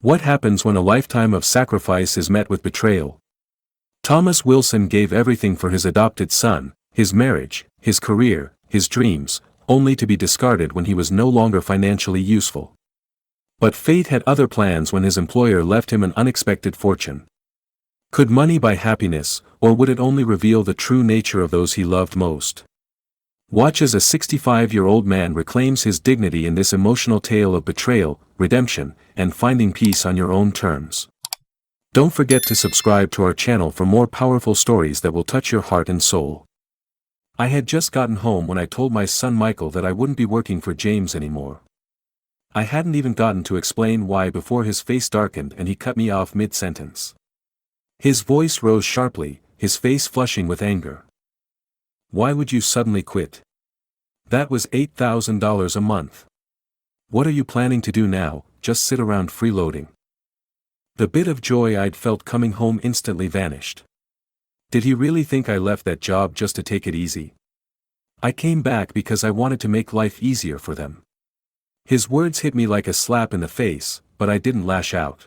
What happens when a lifetime of sacrifice is met with betrayal? Thomas Wilson gave everything for his adopted son, his marriage, his career, his dreams, only to be discarded when he was no longer financially useful. But fate had other plans when his employer left him an unexpected fortune. Could money buy happiness, or would it only reveal the true nature of those he loved most? Watch as a 65-year-old man reclaims his dignity in this emotional tale of betrayal, redemption, and finding peace on your own terms. Don't forget to subscribe to our channel for more powerful stories that will touch your heart and soul. I had just gotten home when I told my son Michael that I wouldn't be working for James anymore. I hadn't even gotten to explain why before his face darkened and he cut me off mid-sentence. His voice rose sharply, his face flushing with anger. Why would you suddenly quit? That was $8,000 a month. What are you planning to do now, just sit around freeloading? The bit of joy I'd felt coming home instantly vanished. Did he really think I left that job just to take it easy? I came back because I wanted to make life easier for them. His words hit me like a slap in the face, but I didn't lash out.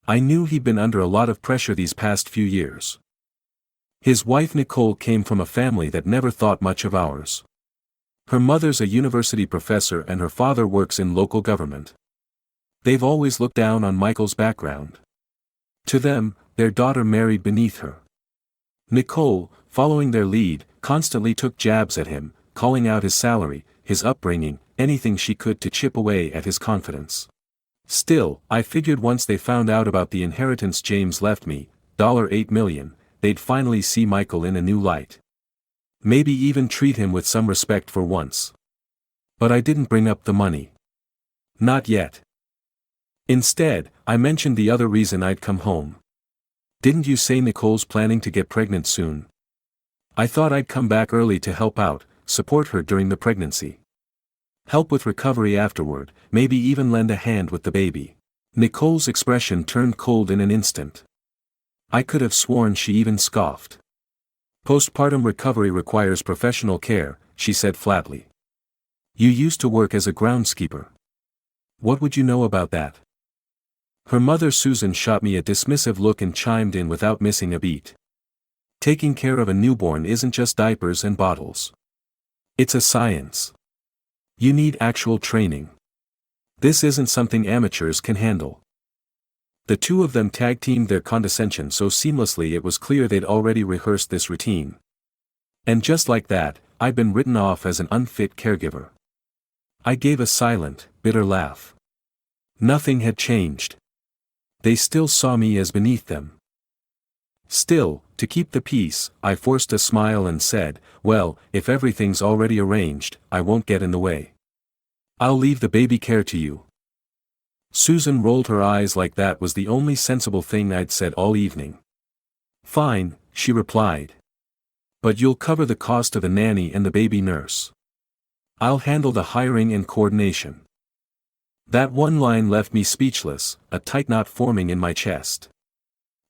I knew he'd been under a lot of pressure these past few years. His wife Nicole came from a family that never thought much of ours. Her mother's a university professor and her father works in local government. They've always looked down on Michael's background. To them, their daughter married beneath her. Nicole, following their lead, constantly took jabs at him, calling out his salary, his upbringing, anything she could to chip away at his confidence. Still, I figured once they found out about the inheritance James left me, $8 million, they'd finally see Michael in a new light. Maybe even treat him with some respect for once. But I didn't bring up the money. Not yet. Instead, I mentioned the other reason I'd come home. Didn't you say Nicole's planning to get pregnant soon? I thought I'd come back early to help out, support her during the pregnancy. Help with recovery afterward, maybe even lend a hand with the baby. Nicole's expression turned cold in an instant. I could have sworn she even scoffed. Postpartum recovery requires professional care, she said flatly. You used to work as a groundskeeper. What would you know about that? Her mother Susan shot me a dismissive look and chimed in without missing a beat. Taking care of a newborn isn't just diapers and bottles. It's a science. You need actual training. This isn't something amateurs can handle. The two of them tag-teamed their condescension so seamlessly it was clear they'd already rehearsed this routine. And just like that, I'd been written off as an unfit caregiver. I gave a silent, bitter laugh. Nothing had changed. They still saw me as beneath them. Still, to keep the peace, I forced a smile and said, well, if everything's already arranged, I won't get in the way. I'll leave the baby care to you. Susan rolled her eyes like that was the only sensible thing I'd said all evening. Fine, she replied. But you'll cover the cost of the nanny and the baby nurse. I'll handle the hiring and coordination. That one line left me speechless, a tight knot forming in my chest.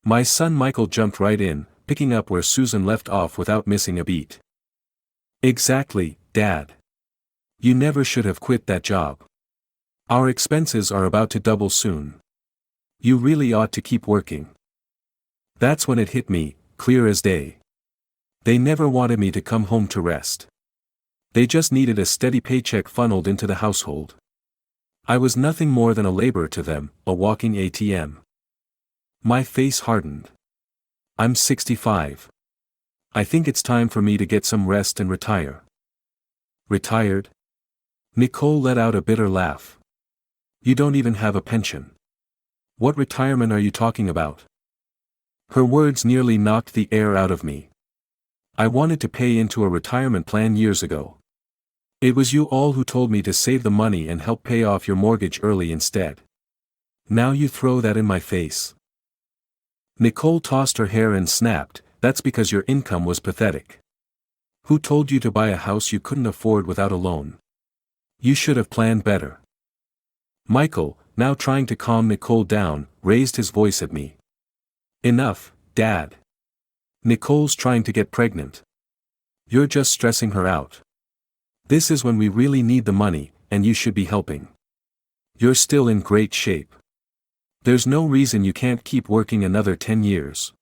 My son Michael jumped right in, picking up where Susan left off without missing a beat. Exactly, Dad. You never should have quit that job. Our expenses are about to double soon. You really ought to keep working. That's when it hit me, clear as day. They never wanted me to come home to rest. They just needed a steady paycheck funneled into the household. I was nothing more than a laborer to them, a walking ATM. My face hardened. I'm 65. I think it's time for me to get some rest and retire. Retired? Nicole let out a bitter laugh. You don't even have a pension. What retirement are you talking about? Her words nearly knocked the air out of me. I wanted to pay into a retirement plan years ago. It was you all who told me to save the money and help pay off your mortgage early instead. Now you throw that in my face. Nicole tossed her hair and snapped, that's because your income was pathetic. Who told you to buy a house you couldn't afford without a loan? You should have planned better. Michael, now trying to calm Nicole down, raised his voice at me. Enough, Dad. Nicole's trying to get pregnant. You're just stressing her out. This is when we really need the money, and you should be helping. You're still in great shape. There's no reason you can't keep working another 10 years.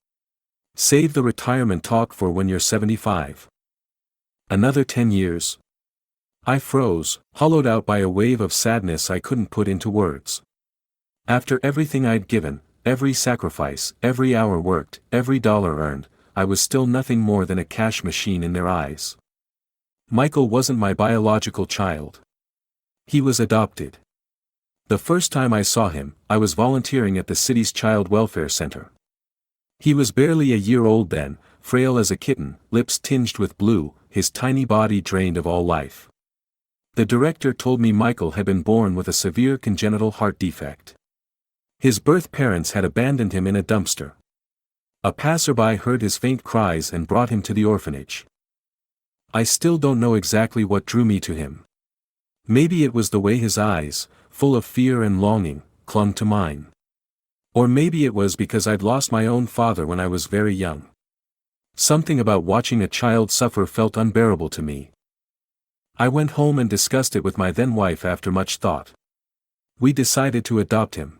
Save the retirement talk for when you're 75. Another 10 years? I froze, hollowed out by a wave of sadness I couldn't put into words. After everything I'd given, every sacrifice, every hour worked, every dollar earned, I was still nothing more than a cash machine in their eyes. Michael wasn't my biological child. He was adopted. The first time I saw him, I was volunteering at the city's child welfare center. He was barely a year old then, frail as a kitten, lips tinged with blue, his tiny body drained of all life. The director told me Michael had been born with a severe congenital heart defect. His birth parents had abandoned him in a dumpster. A passerby heard his faint cries and brought him to the orphanage. I still don't know exactly what drew me to him. Maybe it was the way his eyes, full of fear and longing, clung to mine. Or maybe it was because I'd lost my own father when I was very young. Something about watching a child suffer felt unbearable to me. I went home and discussed it with my then wife after much thought. We decided to adopt him.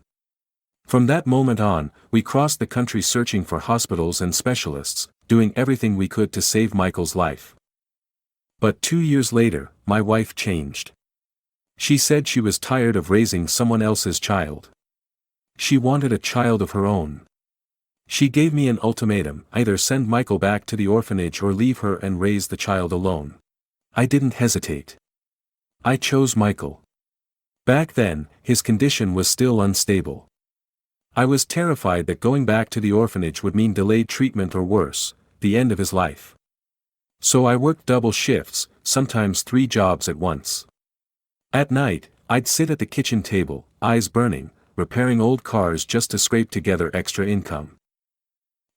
From that moment on, we crossed the country searching for hospitals and specialists, doing everything we could to save Michael's life. But 2 years later, my wife changed. She said she was tired of raising someone else's child. She wanted a child of her own. She gave me an ultimatum: either send Michael back to the orphanage or leave her and raise the child alone. I didn't hesitate. I chose Michael. Back then, his condition was still unstable. I was terrified that going back to the orphanage would mean delayed treatment or worse, the end of his life. So I worked double shifts, sometimes 3 jobs at once. At night, I'd sit at the kitchen table, eyes burning, repairing old cars just to scrape together extra income.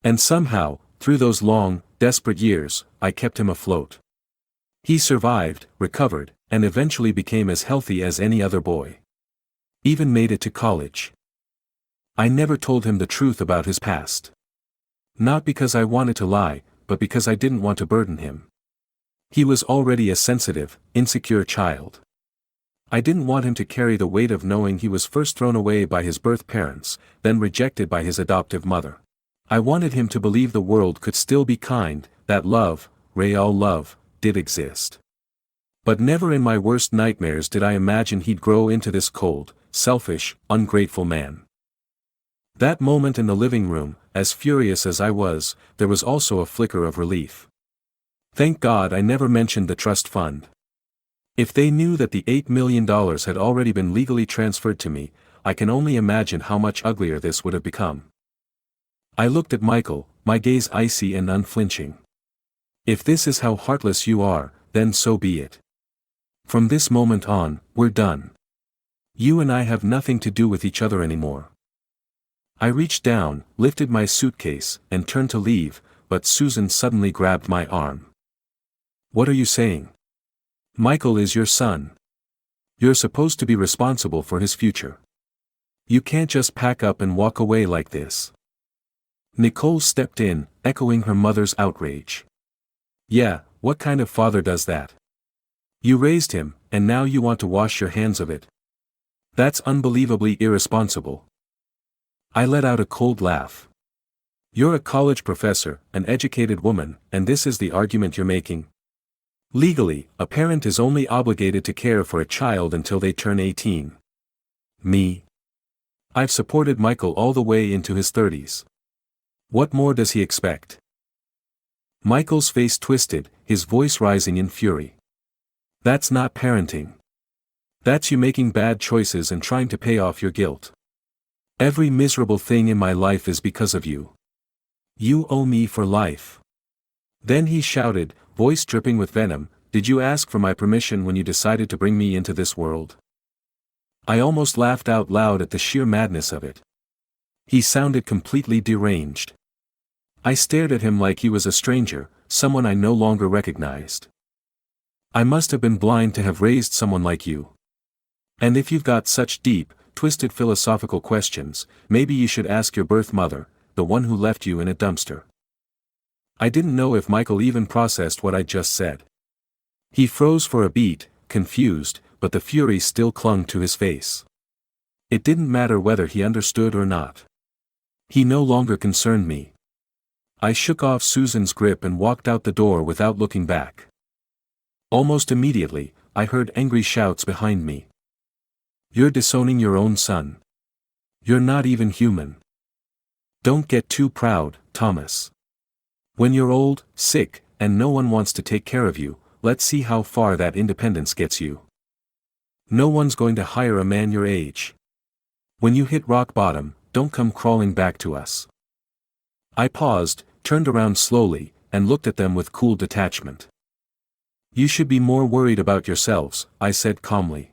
And somehow, through those long, desperate years, I kept him afloat. He survived, recovered, and eventually became as healthy as any other boy. Even made it to college. I never told him the truth about his past. Not because I wanted to lie, but because I didn't want to burden him. He was already a sensitive, insecure child. I didn't want him to carry the weight of knowing he was first thrown away by his birth parents, then rejected by his adoptive mother. I wanted him to believe the world could still be kind, that love, real love, did exist. But never in my worst nightmares did I imagine he'd grow into this cold, selfish, ungrateful man. That moment in the living room, as furious as I was, there was also a flicker of relief. Thank God I never mentioned the trust fund. If they knew that the $8 million had already been legally transferred to me, I can only imagine how much uglier this would have become. I looked at Michael, my gaze icy and unflinching. If this is how heartless you are, then so be it. From this moment on, we're done. You and I have nothing to do with each other anymore. I reached down, lifted my suitcase, and turned to leave, but Susan suddenly grabbed my arm. What are you saying? Michael is your son. You're supposed to be responsible for his future. You can't just pack up and walk away like this. Nicole stepped in, echoing her mother's outrage. Yeah, what kind of father does that? You raised him, and now you want to wash your hands of it. That's unbelievably irresponsible. I let out a cold laugh. You're a college professor, an educated woman, and this is the argument you're making? Legally, a parent is only obligated to care for a child until they turn 18. Me? I've supported Michael all the way into his 30s. What more does he expect? Michael's face twisted, his voice rising in fury. That's not parenting. That's you making bad choices and trying to pay off your guilt. Every miserable thing in my life is because of you. You owe me for life. Then he shouted, voice dripping with venom, did you ask for my permission when you decided to bring me into this world? I almost laughed out loud at the sheer madness of it. He sounded completely deranged. I stared at him like he was a stranger, someone I no longer recognized. I must have been blind to have raised someone like you. And if you've got such deep, twisted philosophical questions, maybe you should ask your birth mother, the one who left you in a dumpster. I didn't know if Michael even processed what I just said. He froze for a beat, confused, but the fury still clung to his face. It didn't matter whether he understood or not. He no longer concerned me. I shook off Susan's grip and walked out the door without looking back. Almost immediately, I heard angry shouts behind me. "You're disowning your own son. You're not even human. Don't get too proud, Thomas. When you're old, sick, and no one wants to take care of you, let's see how far that independence gets you. No one's going to hire a man your age. When you hit rock bottom, don't come crawling back to us." I paused, turned around slowly, and looked at them with cool detachment. "You should be more worried about yourselves," I said calmly.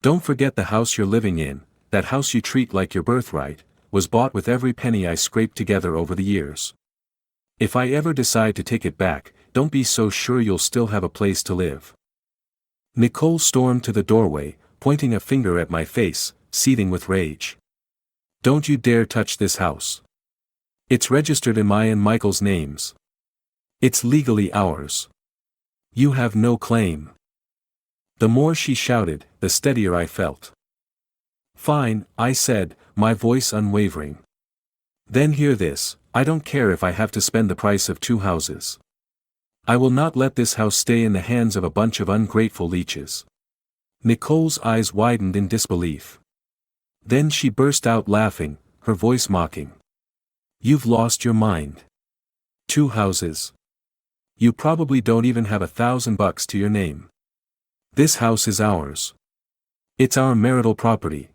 "Don't forget the house you're living in, that house you treat like your birthright, was bought with every penny I scraped together over the years. If I ever decide to take it back, don't be so sure you'll still have a place to live." Nicole stormed to the doorway, pointing a finger at my face, seething with rage. "Don't you dare touch this house. It's registered in my and Michael's names. It's legally ours. You have no claim." The more she shouted, the steadier I felt. "Fine," I said, my voice unwavering. "Then hear this, I don't care if I have to spend the price of 2 houses. I will not let this house stay in the hands of a bunch of ungrateful leeches." Nicole's eyes widened in disbelief. Then she burst out laughing, her voice mocking. "You've lost your mind. 2 houses. You probably don't even have $1,000 to your name. This house is ours. It's our marital property.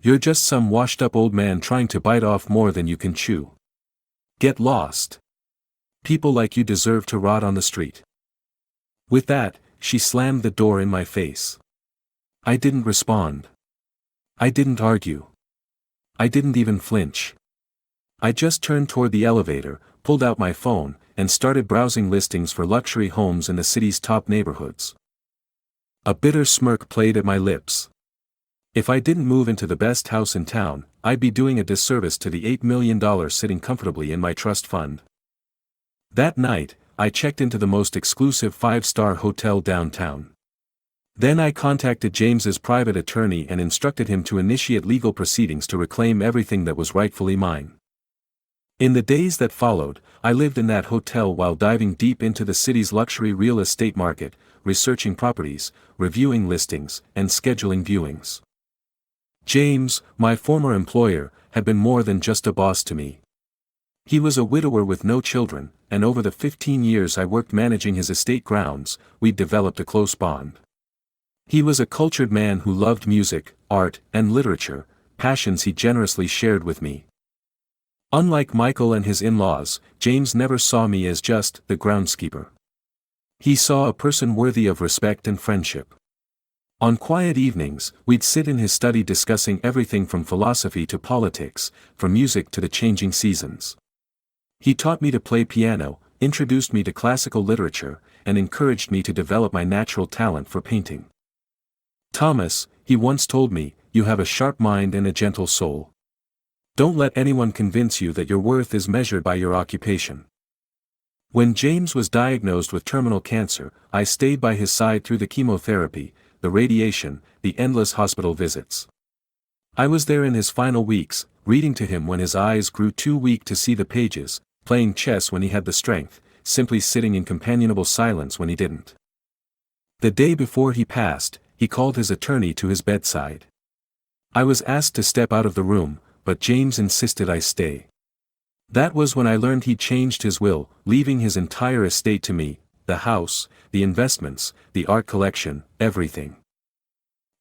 You're just some washed-up old man trying to bite off more than you can chew. Get lost. People like you deserve to rot on the street." With that, she slammed the door in my face. I didn't respond. I didn't argue. I didn't even flinch. I just turned toward the elevator, pulled out my phone, and started browsing listings for luxury homes in the city's top neighborhoods. A bitter smirk played at my lips. If I didn't move into the best house in town, I'd be doing a disservice to the $8 million sitting comfortably in my trust fund. That night, I checked into the most exclusive 5-star hotel downtown. Then I contacted James's private attorney and instructed him to initiate legal proceedings to reclaim everything that was rightfully mine. In the days that followed, I lived in that hotel while diving deep into the city's luxury real estate market, researching properties, reviewing listings, and scheduling viewings. James, my former employer, had been more than just a boss to me. He was a widower with no children, and over the 15 years I worked managing his estate grounds, we'd developed a close bond. He was a cultured man who loved music, art, and literature, passions he generously shared with me. Unlike Michael and his in-laws, James never saw me as just the groundskeeper. He saw a person worthy of respect and friendship. On quiet evenings, we'd sit in his study discussing everything from philosophy to politics, from music to the changing seasons. He taught me to play piano, introduced me to classical literature, and encouraged me to develop my natural talent for painting. "Thomas," he once told me, "you have a sharp mind and a gentle soul. Don't let anyone convince you that your worth is measured by your occupation." When James was diagnosed with terminal cancer, I stayed by his side through the chemotherapy, the radiation, the endless hospital visits. I was there in his final weeks, reading to him when his eyes grew too weak to see the pages, playing chess when he had the strength, simply sitting in companionable silence when he didn't. The day before he passed, he called his attorney to his bedside. I was asked to step out of the room, but James insisted I stay. That was when I learned he'd changed his will, leaving his entire estate to me, the house, the investments, the art collection, everything.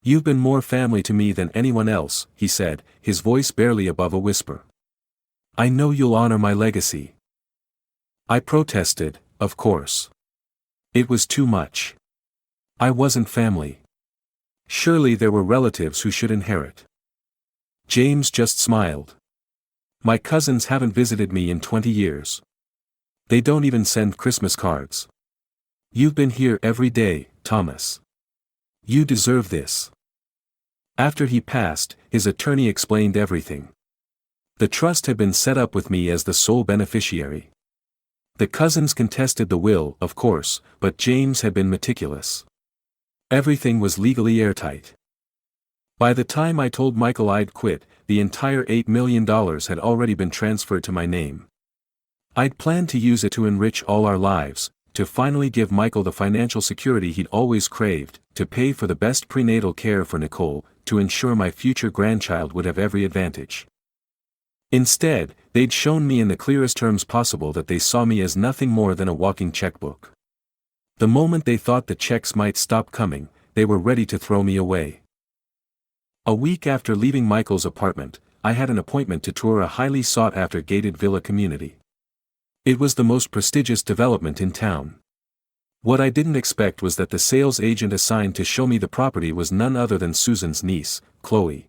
"You've been more family to me than anyone else," he said, his voice barely above a whisper. "I know you'll honor my legacy." I protested, of course. It was too much. I wasn't family. Surely there were relatives who should inherit. James just smiled. "My cousins haven't visited me in 20 years. They don't even send Christmas cards. You've been here every day, Thomas. You deserve this." After he passed, his attorney explained everything. The trust had been set up with me as the sole beneficiary. The cousins contested the will, of course, but James had been meticulous. Everything was legally airtight. By the time I told Michael I'd quit, the entire $8 million had already been transferred to my name. I'd planned to use it to enrich all our lives, to finally give Michael the financial security he'd always craved, to pay for the best prenatal care for Nicole, to ensure my future grandchild would have every advantage. Instead, they'd shown me in the clearest terms possible that they saw me as nothing more than a walking checkbook. The moment they thought the checks might stop coming, they were ready to throw me away. A week after leaving Michael's apartment, I had an appointment to tour a highly sought-after gated villa community. It was the most prestigious development in town. What I didn't expect was that the sales agent assigned to show me the property was none other than Susan's niece, Chloe.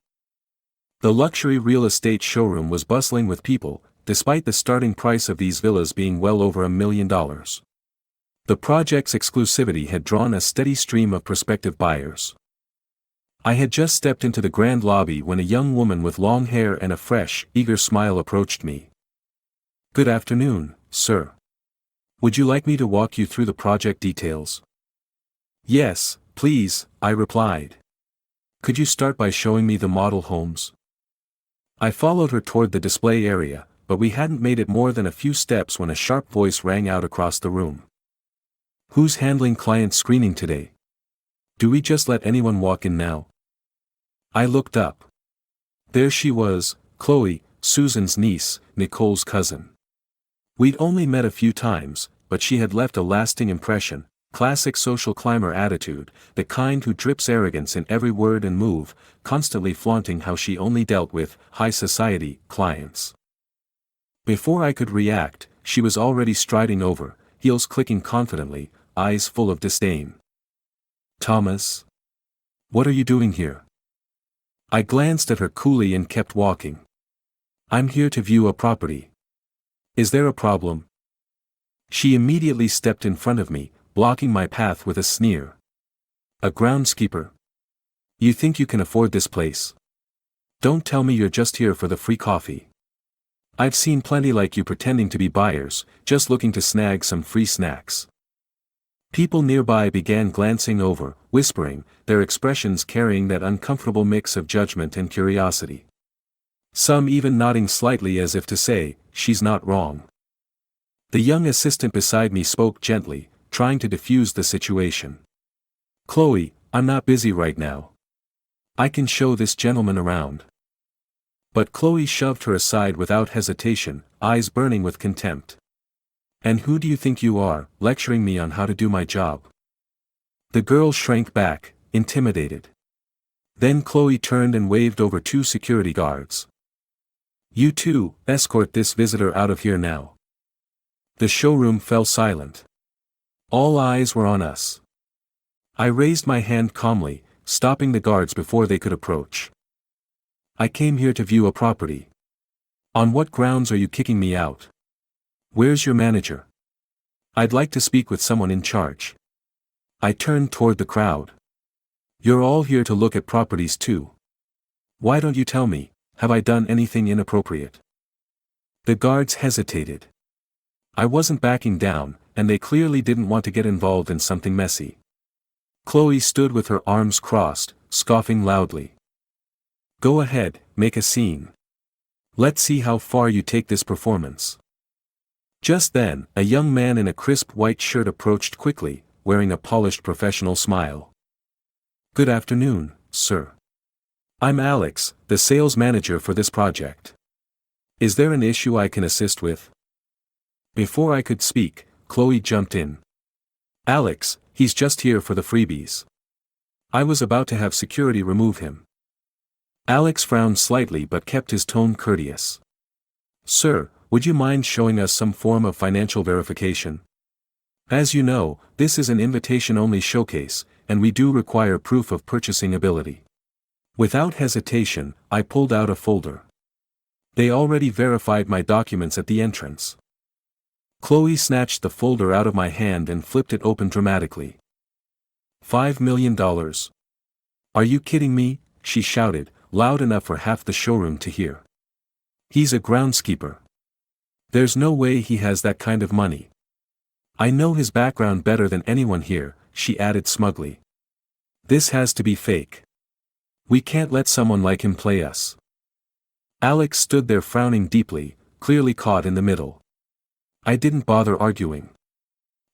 The luxury real estate showroom was bustling with people, despite the starting price of these villas being well over $1 million. The project's exclusivity had drawn a steady stream of prospective buyers. I had just stepped into the grand lobby when a young woman with long hair and a fresh, eager smile approached me. "Good afternoon, sir. Would you like me to walk you through the project details?" "Yes, please," I replied. "Could you start by showing me the model homes?" I followed her toward the display area, but we hadn't made it more than a few steps when a sharp voice rang out across the room. "Who's handling client screening today? Do we just let anyone walk in now?" I looked up. There she was, Chloe, Susan's niece, Nicole's cousin. We'd only met a few times, but she had left a lasting impression, classic social climber attitude, the kind who drips arrogance in every word and move, constantly flaunting how she only dealt with high society clients. Before I could react, she was already striding over, heels clicking confidently, eyes full of disdain. "Thomas? What are you doing here?" I glanced at her coolly and kept walking. "I'm here to view a property. Is there a problem?" She immediately stepped in front of me, blocking my path with a sneer. "A groundskeeper? You think you can afford this place? Don't tell me you're just here for the free coffee. I've seen plenty like you pretending to be buyers, just looking to snag some free snacks." People nearby began glancing over, whispering, their expressions carrying that uncomfortable mix of judgment and curiosity. Some even nodding slightly as if to say, "She's not wrong." The young assistant beside me spoke gently, trying to diffuse the situation. "Chloe, I'm not busy right now. I can show this gentleman around." But Chloe shoved her aside without hesitation, eyes burning with contempt. "And who do you think you are, lecturing me on how to do my job?" The girl shrank back, intimidated. Then Chloe turned and waved over two security guards. "You two, escort this visitor out of here now." The showroom fell silent. All eyes were on us. I raised my hand calmly, stopping the guards before they could approach. "I came here to view a property. On what grounds are you kicking me out? Where's your manager? I'd like to speak with someone in charge." I turned toward the crowd. "You're all here to look at properties too. Why don't you tell me, have I done anything inappropriate?" The guards hesitated. I wasn't backing down, and they clearly didn't want to get involved in something messy. Chloe stood with her arms crossed, scoffing loudly. "Go ahead, make a scene. Let's see how far you take this performance." Just then, a young man in a crisp white shirt approached quickly, wearing a polished professional smile. "Good afternoon, sir. I'm Alex, the sales manager for this project. Is there an issue I can assist with?" Before I could speak, Chloe jumped in. "Alex, he's just here for the freebies. I was about to have security remove him." Alex frowned slightly but kept his tone courteous. "Sir, would you mind showing us some form of financial verification? As you know, this is an invitation-only showcase, and we do require proof of purchasing ability." Without hesitation, I pulled out a folder. They already verified my documents at the entrance. Chloe snatched the folder out of my hand and flipped it open dramatically. $5 million. "Are you kidding me?" she shouted, loud enough for half the showroom to hear. "He's a groundskeeper. There's no way he has that kind of money. I know his background better than anyone here," she added smugly. "This has to be fake. We can't let someone like him play us. Alex stood there frowning deeply, clearly caught in the middle. I didn't bother arguing.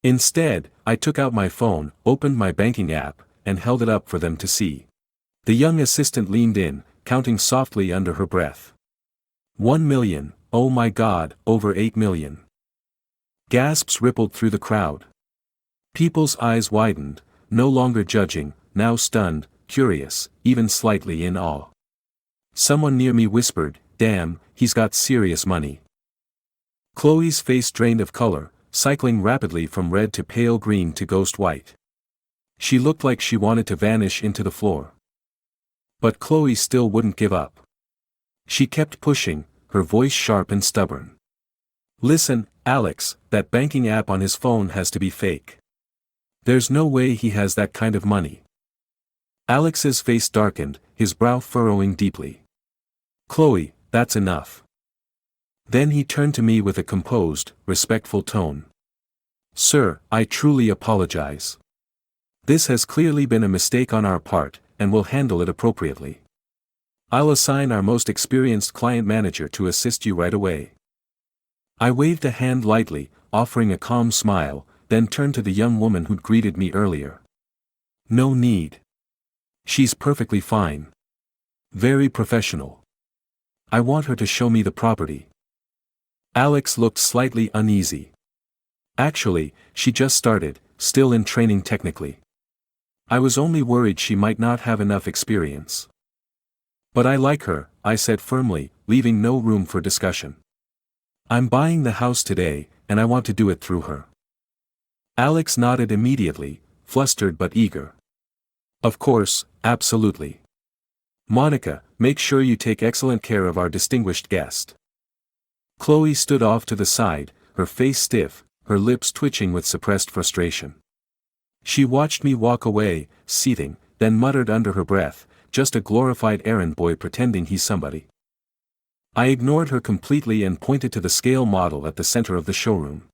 Instead, I took out my phone, opened my banking app, and held it up for them to see. The young assistant leaned in, counting softly under her breath. 1 million, oh my God, over 8 million. Gasps rippled through the crowd. People's eyes widened, no longer judging, now stunned, curious, even slightly in awe. Someone near me whispered, "Damn, he's got serious money." Chloe's face drained of color, cycling rapidly from red to pale green to ghost white. She looked like she wanted to vanish into the floor. But Chloe still wouldn't give up. She kept pushing, her voice sharp and stubborn. "Listen, Alex, that banking app on his phone has to be fake. There's no way he has that kind of money." Alex's face darkened, his brow furrowing deeply. "Chloe, that's enough." Then he turned to me with a composed, respectful tone. "Sir, I truly apologize. This has clearly been a mistake on our part, and we'll handle it appropriately. I'll assign our most experienced client manager to assist you right away." I waved a hand lightly, offering a calm smile, then turned to the young woman who'd greeted me earlier. "No need. She's perfectly fine. Very professional. I want her to show me the property." Alex looked slightly uneasy. Actually, she just started, still in training technically. I was only worried she might not have enough experience. "But I like her," I said firmly, leaving no room for discussion. "I'm buying the house today, and I want to do it through her." Alex nodded immediately, flustered but eager. "Of course, absolutely. Monica, make sure you take excellent care of our distinguished guest." Chloe stood off to the side, her face stiff, her lips twitching with suppressed frustration. She watched me walk away, seething, then muttered under her breath, "Just a glorified errand boy pretending he's somebody." I ignored her completely and pointed to the scale model at the center of the showroom.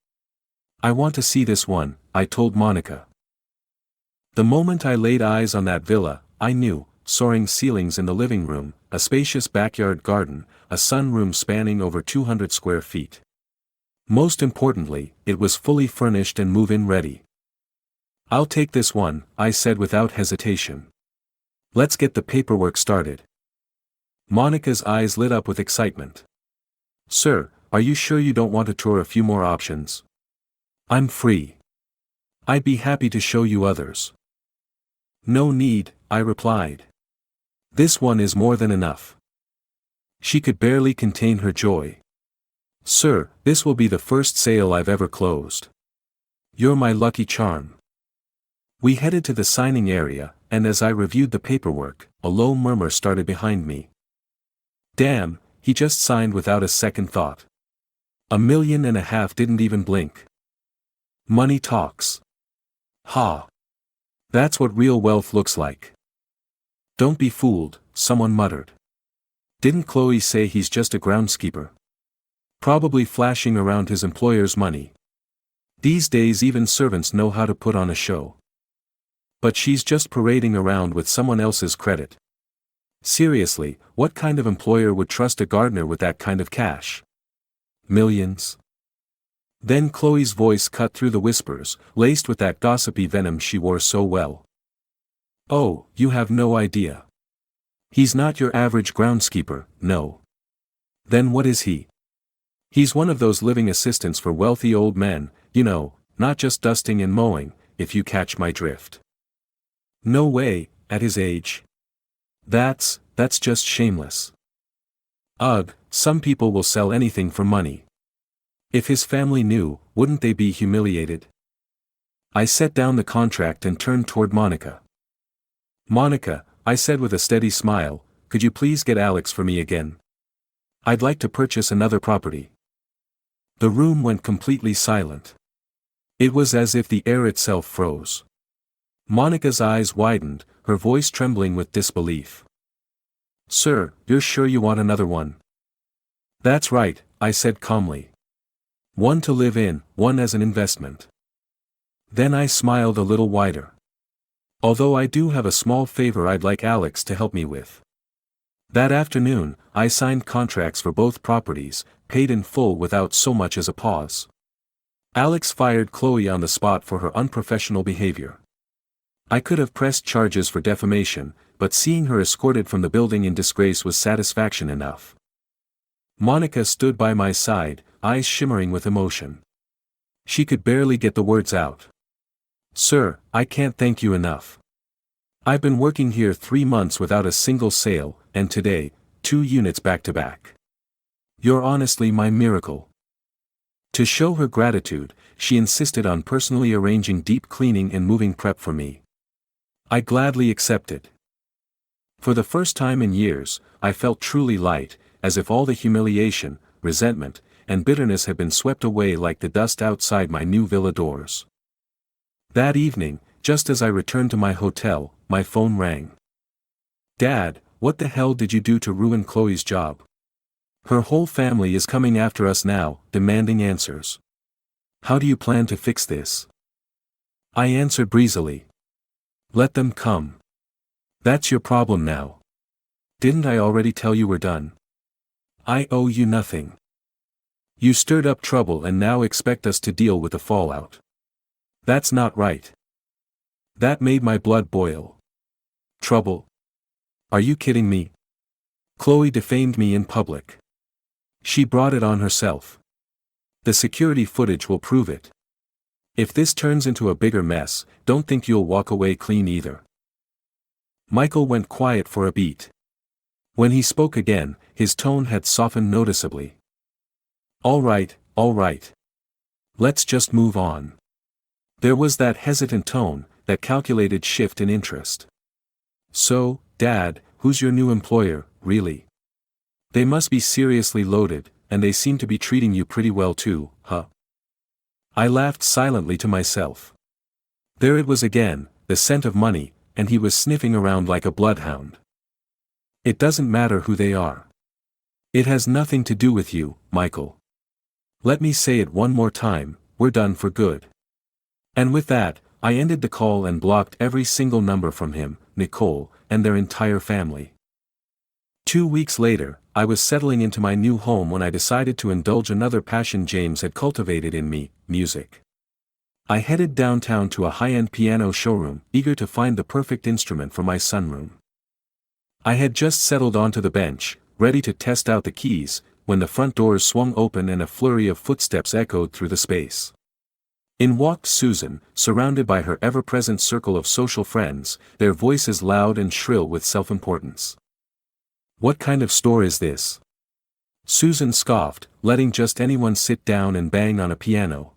"I want to see this one," I told Monica. The moment I laid eyes on that villa, I knew, soaring ceilings in the living room, a spacious backyard garden, a sunroom spanning over 200 square feet. Most importantly, it was fully furnished and move-in ready. "I'll take this one," I said without hesitation. "Let's get the paperwork started." Monica's eyes lit up with excitement. "Sir, are you sure you don't want to tour a few more options? I'm free. I'd be happy to show you others." "No need," I replied. "This one is more than enough." She could barely contain her joy. "Sir, this will be the first sale I've ever closed. You're my lucky charm." We headed to the signing area, and as I reviewed the paperwork, a low murmur started behind me. "Damn, he just signed without a second thought. $1.5 million didn't even blink. Money talks. Ha! That's what real wealth looks like." "Don't be fooled," someone muttered. "Didn't Chloe say he's just a groundskeeper? Probably flashing around his employer's money. These days even servants know how to put on a show. But she's just parading around with someone else's credit. Seriously, what kind of employer would trust a gardener with that kind of cash? Millions?" Then Chloe's voice cut through the whispers, laced with that gossipy venom she wore so well. "Oh, you have no idea. He's not your average groundskeeper, no. Then what is he? He's one of those living assistants for wealthy old men, you know, not just dusting and mowing, if you catch my drift." "No way, at his age. That's just shameless. Ugh, some people will sell anything for money. If his family knew, wouldn't they be humiliated?" I set down the contract and turned toward Monica. "Monica," I said with a steady smile, "could you please get Alex for me again? I'd like to purchase another property." The room went completely silent. It was as if the air itself froze. Monica's eyes widened, her voice trembling with disbelief. "Sir, you're sure you want another one?" "That's right," I said calmly. "One to live in, one as an investment." Then I smiled a little wider. Although I do have a small favor I'd like Alex to help me with. That afternoon, I signed contracts for both properties, paid in full without so much as a pause. Alex fired Chloe on the spot for her unprofessional behavior. I could have pressed charges for defamation, but seeing her escorted from the building in disgrace was satisfaction enough. Monica stood by my side, eyes shimmering with emotion. She could barely get the words out. "Sir, I can't thank you enough. I've been working here 3 months without a single sale, and today, 2 units back to back. You're honestly my miracle." To show her gratitude, she insisted on personally arranging deep cleaning and moving prep for me. I gladly accepted. For the first time in years, I felt truly light, as if all the humiliation, resentment, and bitterness had been swept away like the dust outside my new villa doors. That evening, just as I returned to my hotel, my phone rang. "Dad, what the hell did you do to ruin Chloe's job? Her whole family is coming after us now, demanding answers. How do you plan to fix this?" I answered breezily. "Let them come. That's your problem now. Didn't I already tell you we're done? I owe you nothing. You stirred up trouble and now expect us to deal with the fallout. That's not right." That made my blood boil. Trouble? Are you kidding me? Chloe defamed me in public. She brought it on herself. The security footage will prove it. If this turns into a bigger mess, don't think you'll walk away clean either. Michael went quiet for a beat. When he spoke again, his tone had softened noticeably. All right. Let's just move on." There was that hesitant tone, that calculated shift in interest. "So, Dad, who's your new employer, really? They must be seriously loaded, and they seem to be treating you pretty well too, huh?" I laughed silently to myself. There it was again, the scent of money, and he was sniffing around like a bloodhound. "It doesn't matter who they are. It has nothing to do with you, Michael. Let me say it one more time, we're done for good." And with that, I ended the call and blocked every single number from him, Nicole, and their entire family. 2 weeks later, I was settling into my new home when I decided to indulge another passion James had cultivated in me, music. I headed downtown to a high-end piano showroom, eager to find the perfect instrument for my sunroom. I had just settled onto the bench, ready to test out the keys, when the front doors swung open and a flurry of footsteps echoed through the space. In walked Susan, surrounded by her ever-present circle of social friends, their voices loud and shrill with self-importance. "What kind of store is this?" Susan scoffed, letting just anyone sit down and bang on a piano.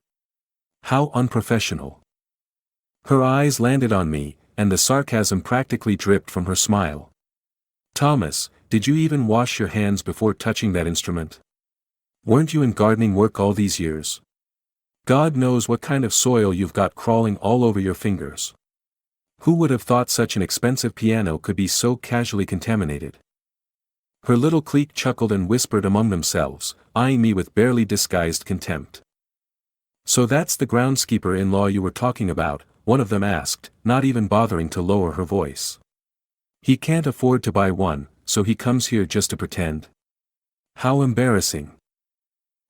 "How unprofessional." Her eyes landed on me, and the sarcasm practically dripped from her smile. "Thomas, did you even wash your hands before touching that instrument? Weren't you in gardening work all these years? God knows what kind of soil you've got crawling all over your fingers. Who would have thought such an expensive piano could be so casually contaminated?" Her little clique chuckled and whispered among themselves, eyeing me with barely disguised contempt. "So that's the groundskeeper-in-law you were talking about," one of them asked, not even bothering to lower her voice. "He can't afford to buy one, so he comes here just to pretend. How embarrassing."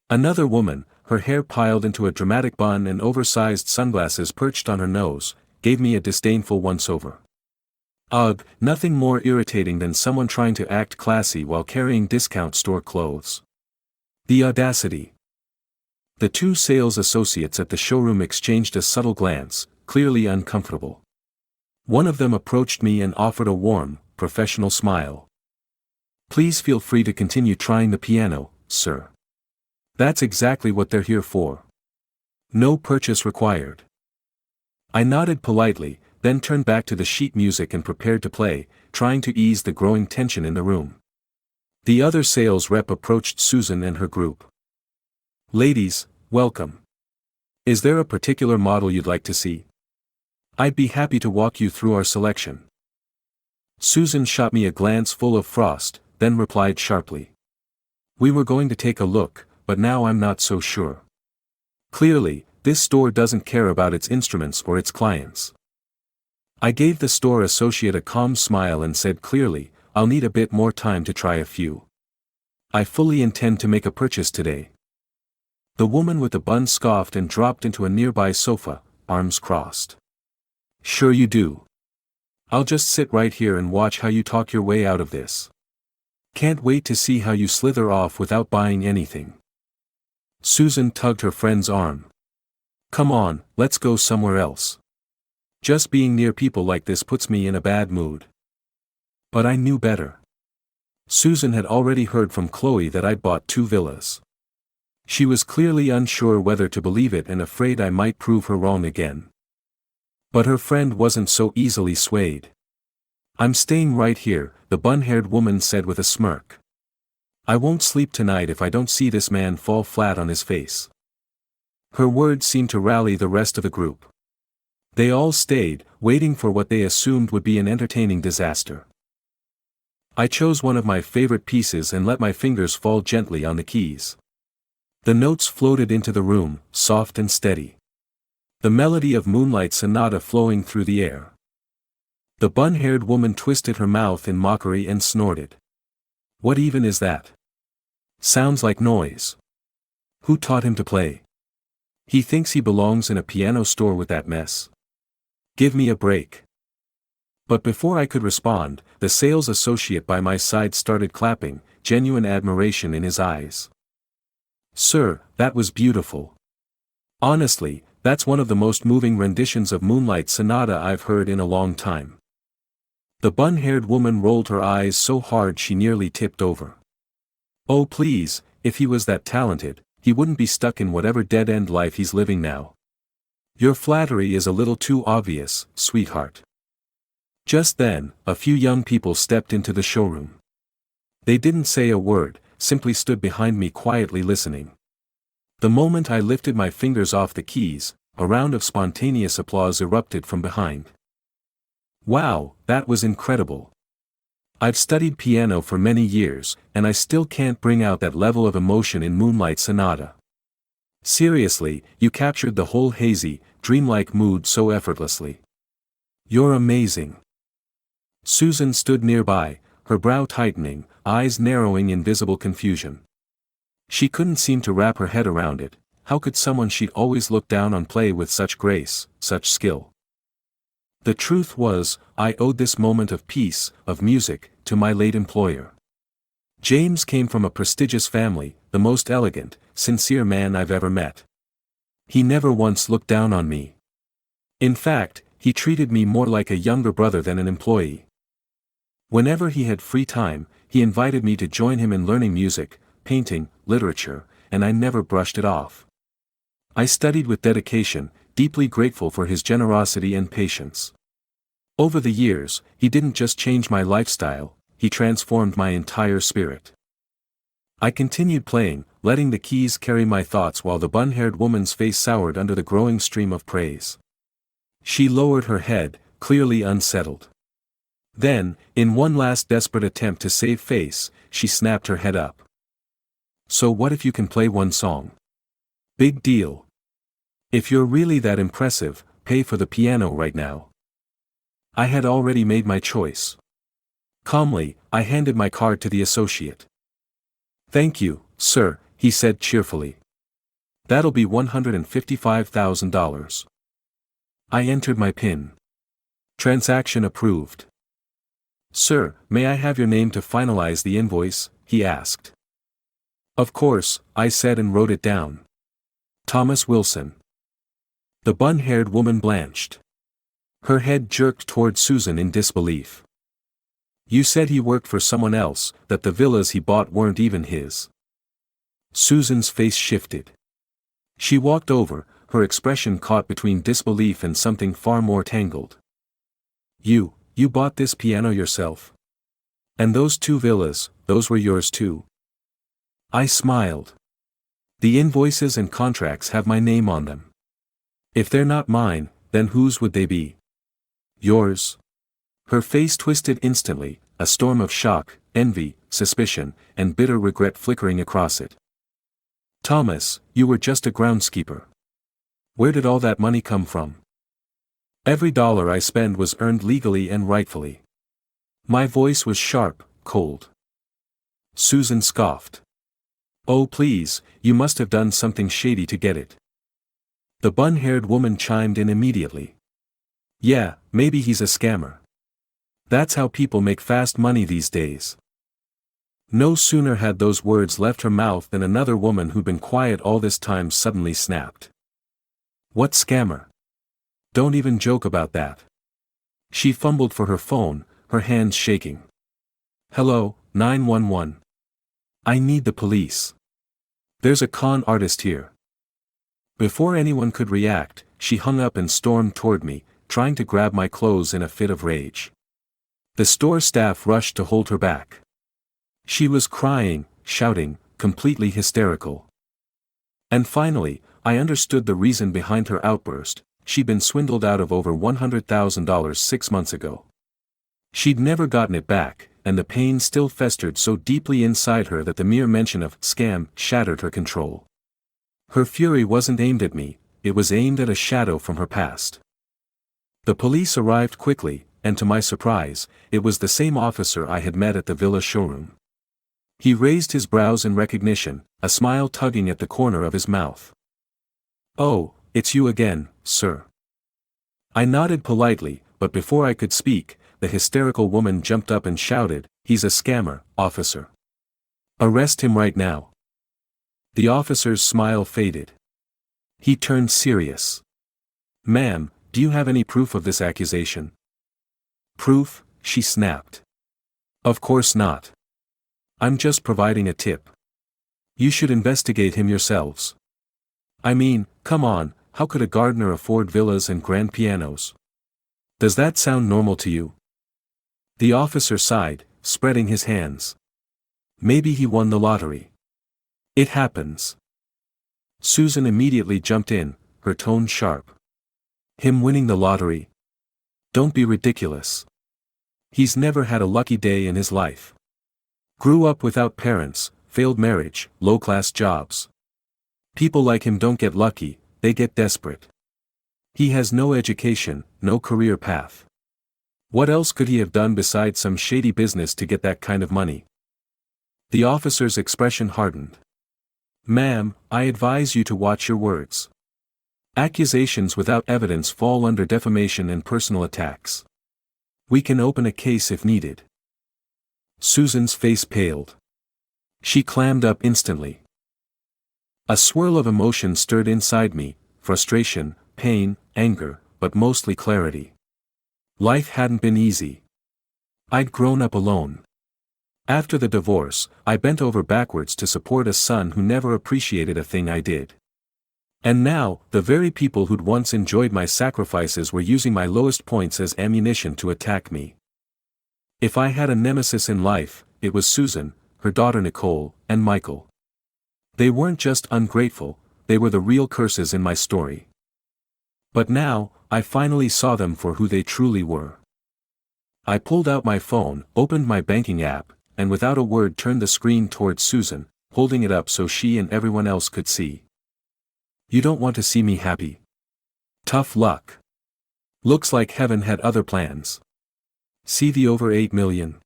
Another woman, her hair piled into a dramatic bun and oversized sunglasses perched on her nose, gave me a disdainful once-over. Ugh, nothing more irritating than someone trying to act classy while carrying discount store clothes. The audacity. The 2 sales associates at the showroom exchanged a subtle glance, clearly uncomfortable. One of them approached me and offered a warm, professional smile. "Please feel free to continue trying the piano, sir. That's exactly what they're here for. No purchase required." I nodded politely, then turned back to the sheet music and prepared to play, trying to ease the growing tension in the room. The other sales rep approached Susan and her group. "Ladies, welcome. Is there a particular model you'd like to see? I'd be happy to walk you through our selection." Susan shot me a glance full of frost, then replied sharply. "We were going to take a look, but now I'm not so sure. Clearly, this store doesn't care about its instruments or its clients." I gave the store associate a calm smile and said clearly, I'll need a bit more time to try a few. I fully intend to make a purchase today. The woman with the bun scoffed and dropped into a nearby sofa, arms crossed. Sure you do. I'll just sit right here and watch how you talk your way out of this. Can't wait to see how you slither off without buying anything. Susan tugged her friend's arm. Come on, let's go somewhere else. Just being near people like this puts me in a bad mood. But I knew better. Susan had already heard from Chloe that I'd bought 2 villas. She was clearly unsure whether to believe it and afraid I might prove her wrong again. But her friend wasn't so easily swayed. I'm staying right here, the bun-haired woman said with a smirk. I won't sleep tonight if I don't see this man fall flat on his face. Her words seemed to rally the rest of the group. They all stayed, waiting for what they assumed would be an entertaining disaster. I chose one of my favorite pieces and let my fingers fall gently on the keys. The notes floated into the room, soft and steady. The melody of Moonlight Sonata flowing through the air. The bun-haired woman twisted her mouth in mockery and snorted. What even is that? Sounds like noise. Who taught him to play? He thinks he belongs in a piano store with that mess. Give me a break. But before I could respond, the sales associate by my side started clapping, genuine admiration in his eyes. Sir, that was beautiful. Honestly, that's one of the most moving renditions of Moonlight Sonata I've heard in a long time. The bun-haired woman rolled her eyes so hard she nearly tipped over. Oh please, if he was that talented, he wouldn't be stuck in whatever dead-end life he's living now. Your flattery is a little too obvious, sweetheart. Just then, a few young people stepped into the showroom. They didn't say a word, simply stood behind me quietly listening. The moment I lifted my fingers off the keys, a round of spontaneous applause erupted from behind. Wow, that was incredible. I've studied piano for many years, and I still can't bring out that level of emotion in Moonlight Sonata. Seriously, you captured the whole hazy, dreamlike mood so effortlessly. You're amazing. Susan stood nearby, her brow tightening, eyes narrowing in visible confusion. She couldn't seem to wrap her head around it. How could someone she'd always looked down on play with such grace, such skill? The truth was, I owed this moment of peace, of music, to my late employer. James came from a prestigious family, the most elegant, sincere man I've ever met. He never once looked down on me. In fact, he treated me more like a younger brother than an employee. Whenever he had free time, he invited me to join him in learning music, painting, literature, and I never brushed it off. I studied with dedication, deeply grateful for his generosity and patience. Over the years, he didn't just change my lifestyle, he transformed my entire spirit. I continued playing, letting the keys carry my thoughts while the bun-haired woman's face soured under the growing stream of praise. She lowered her head, clearly unsettled. Then, in one last desperate attempt to save face, she snapped her head up. So what if you can play one song? Big deal. If you're really that impressive, pay for the piano right now. I had already made my choice. Calmly, I handed my card to the associate. Thank you, sir, he said cheerfully. That'll be $155,000. I entered my PIN. Transaction approved. Sir, may I have your name to finalize the invoice? He asked. Of course, I said and wrote it down. Thomas Wilson. The bun-haired woman blanched. Her head jerked toward Susan in disbelief. You said he worked for someone else, that the villas he bought weren't even his. Susan's face shifted. She walked over, her expression caught between disbelief and something far more tangled. You bought this piano yourself? And those 2 villas, those were yours too? I smiled. The invoices and contracts have my name on them. If they're not mine, then whose would they be? Yours? Her face twisted instantly, a storm of shock, envy, suspicion, and bitter regret flickering across it. Thomas, you were just a groundskeeper. Where did all that money come from? Every dollar I spend was earned legally and rightfully. My voice was sharp, cold. Susan scoffed. Oh please, you must have done something shady to get it. The bun-haired woman chimed in immediately. Yeah, maybe he's a scammer. That's how people make fast money these days. No sooner had those words left her mouth than another woman who'd been quiet all this time suddenly snapped. What scammer? Don't even joke about that. She fumbled for her phone, her hands shaking. Hello, 911. I need the police. There's a con artist here. Before anyone could react, she hung up and stormed toward me, trying to grab my clothes in a fit of rage. The store staff rushed to hold her back. She was crying, shouting, completely hysterical. And finally, I understood the reason behind her outburst. She'd been swindled out of over $100,000 6 months ago. She'd never gotten it back, and the pain still festered so deeply inside her that the mere mention of scam shattered her control. Her fury wasn't aimed at me, it was aimed at a shadow from her past. The police arrived quickly, and to my surprise, it was the same officer I had met at the villa showroom. He raised his brows in recognition, a smile tugging at the corner of his mouth. Oh, it's you again, sir. I nodded politely, but before I could speak, the hysterical woman jumped up and shouted, He's a scammer, officer. Arrest him right now. The officer's smile faded. He turned serious. Ma'am, do you have any proof of this accusation? Proof? She snapped. Of course not. I'm just providing a tip. You should investigate him yourselves. I mean, come on, how could a gardener afford villas and grand pianos? Does that sound normal to you? The officer sighed, spreading his hands. Maybe he won the lottery. It happens. Susan immediately jumped in, her tone sharp. Him winning the lottery? Don't be ridiculous. He's never had a lucky day in his life. Grew up without parents, failed marriage, low-class jobs. People like him don't get lucky, they get desperate. He has no education, no career path. What else could he have done besides some shady business to get that kind of money? The officer's expression hardened. Ma'am, I advise you to watch your words. Accusations without evidence fall under defamation and personal attacks. We can open a case if needed. Susan's face paled. She clammed up instantly. A swirl of emotion stirred inside me, frustration, pain, anger, but mostly clarity. Life hadn't been easy. I'd grown up alone. After the divorce, I bent over backwards to support a son who never appreciated a thing I did. And now, the very people who'd once enjoyed my sacrifices were using my lowest points as ammunition to attack me. If I had a nemesis in life, it was Susan, her daughter Nicole, and Michael. They weren't just ungrateful, they were the real curses in my story. But now, I finally saw them for who they truly were. I pulled out my phone, opened my banking app, and without a word turned the screen towards Susan, holding it up so she and everyone else could see. You don't want to see me happy? Tough luck. Looks like heaven had other plans. See the over 8 million?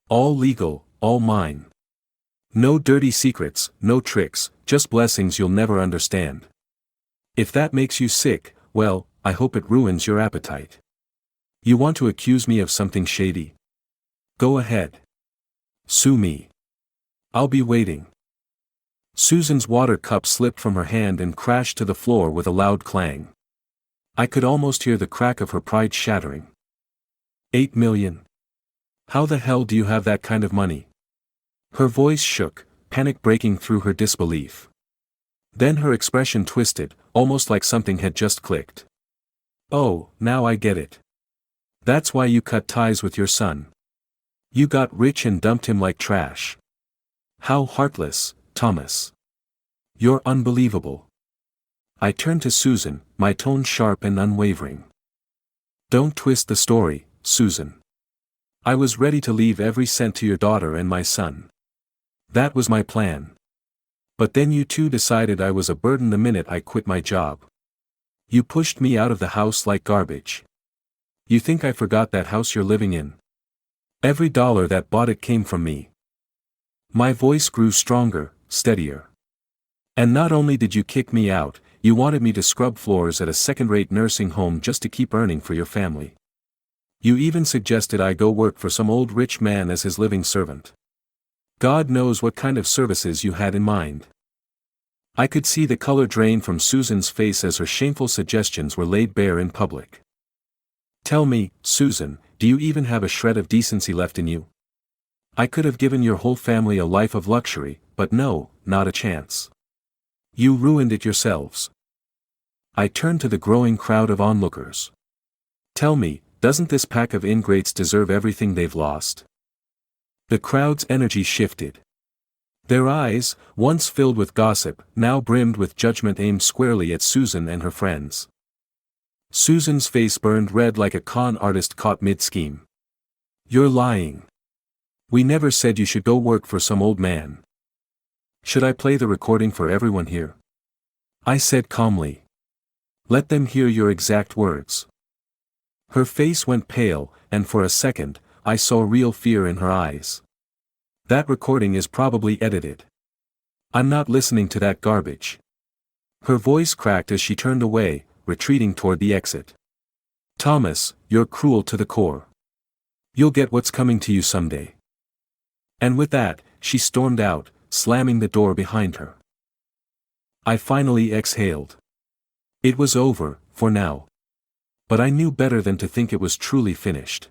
All legal, all mine. No dirty secrets, no tricks, just blessings you'll never understand. If that makes you sick, well, I hope it ruins your appetite. You want to accuse me of something shady? Go ahead. Sue me. I'll be waiting. Susan's water cup slipped from her hand and crashed to the floor with a loud clang. I could almost hear the crack of her pride shattering. 8 million. How the hell do you have that kind of money? Her voice shook, panic breaking through her disbelief. Then her expression twisted, almost like something had just clicked. Oh, now I get it. That's why you cut ties with your son. You got rich and dumped him like trash. How heartless, Thomas. You're unbelievable. I turned to Susan, my tone sharp and unwavering. Don't twist the story, Susan. I was ready to leave every cent to your daughter and my son. That was my plan. But then you two decided I was a burden the minute I quit my job. You pushed me out of the house like garbage. You think I forgot that house you're living in? Every dollar that bought it came from me. My voice grew stronger, steadier. And not only did you kick me out, you wanted me to scrub floors at a second-rate nursing home just to keep earning for your family. You even suggested I go work for some old rich man as his living servant. God knows what kind of services you had in mind. I could see the color drain from Susan's face as her shameful suggestions were laid bare in public. Tell me, Susan, do you even have a shred of decency left in you? I could have given your whole family a life of luxury, but no, not a chance. You ruined it yourselves. I turned to the growing crowd of onlookers. Tell me, doesn't this pack of ingrates deserve everything they've lost? The crowd's energy shifted. Their eyes, once filled with gossip, now brimmed with judgment aimed squarely at Susan and her friends. Susan's face burned red like a con artist caught mid-scheme. You're lying. We never said you should go work for some old man. Should I play the recording for everyone here? I said calmly. Let them hear your exact words. Her face went pale, and for a second, I saw real fear in her eyes. That recording is probably edited. I'm not listening to that garbage. Her voice cracked as she turned away, retreating toward the exit. Thomas, you're cruel to the core. You'll get what's coming to you someday. And with that, she stormed out, slamming the door behind her. I finally exhaled. It was over, for now. But I knew better than to think it was truly finished.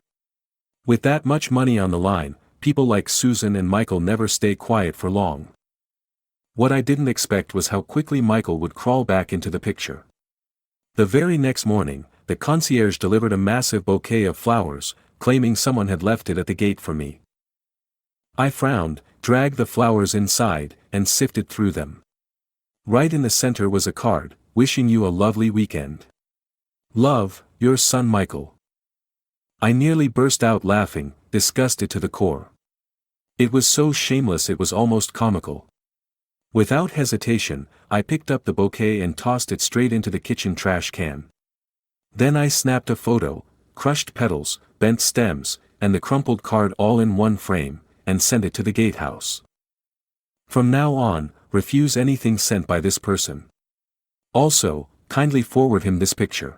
With that much money on the line, people like Susan and Michael never stay quiet for long. What I didn't expect was how quickly Michael would crawl back into the picture. The very next morning, the concierge delivered a massive bouquet of flowers, claiming someone had left it at the gate for me. I frowned, dragged the flowers inside, and sifted through them. Right in the center was a card, wishing you a lovely weekend. Love, your son Michael. I nearly burst out laughing, disgusted to the core. It was so shameless it was almost comical. Without hesitation, I picked up the bouquet and tossed it straight into the kitchen trash can. Then I snapped a photo, crushed petals, bent stems, and the crumpled card all in one frame, and sent it to the gatehouse. From now on, refuse anything sent by this person. Also, kindly forward him this picture.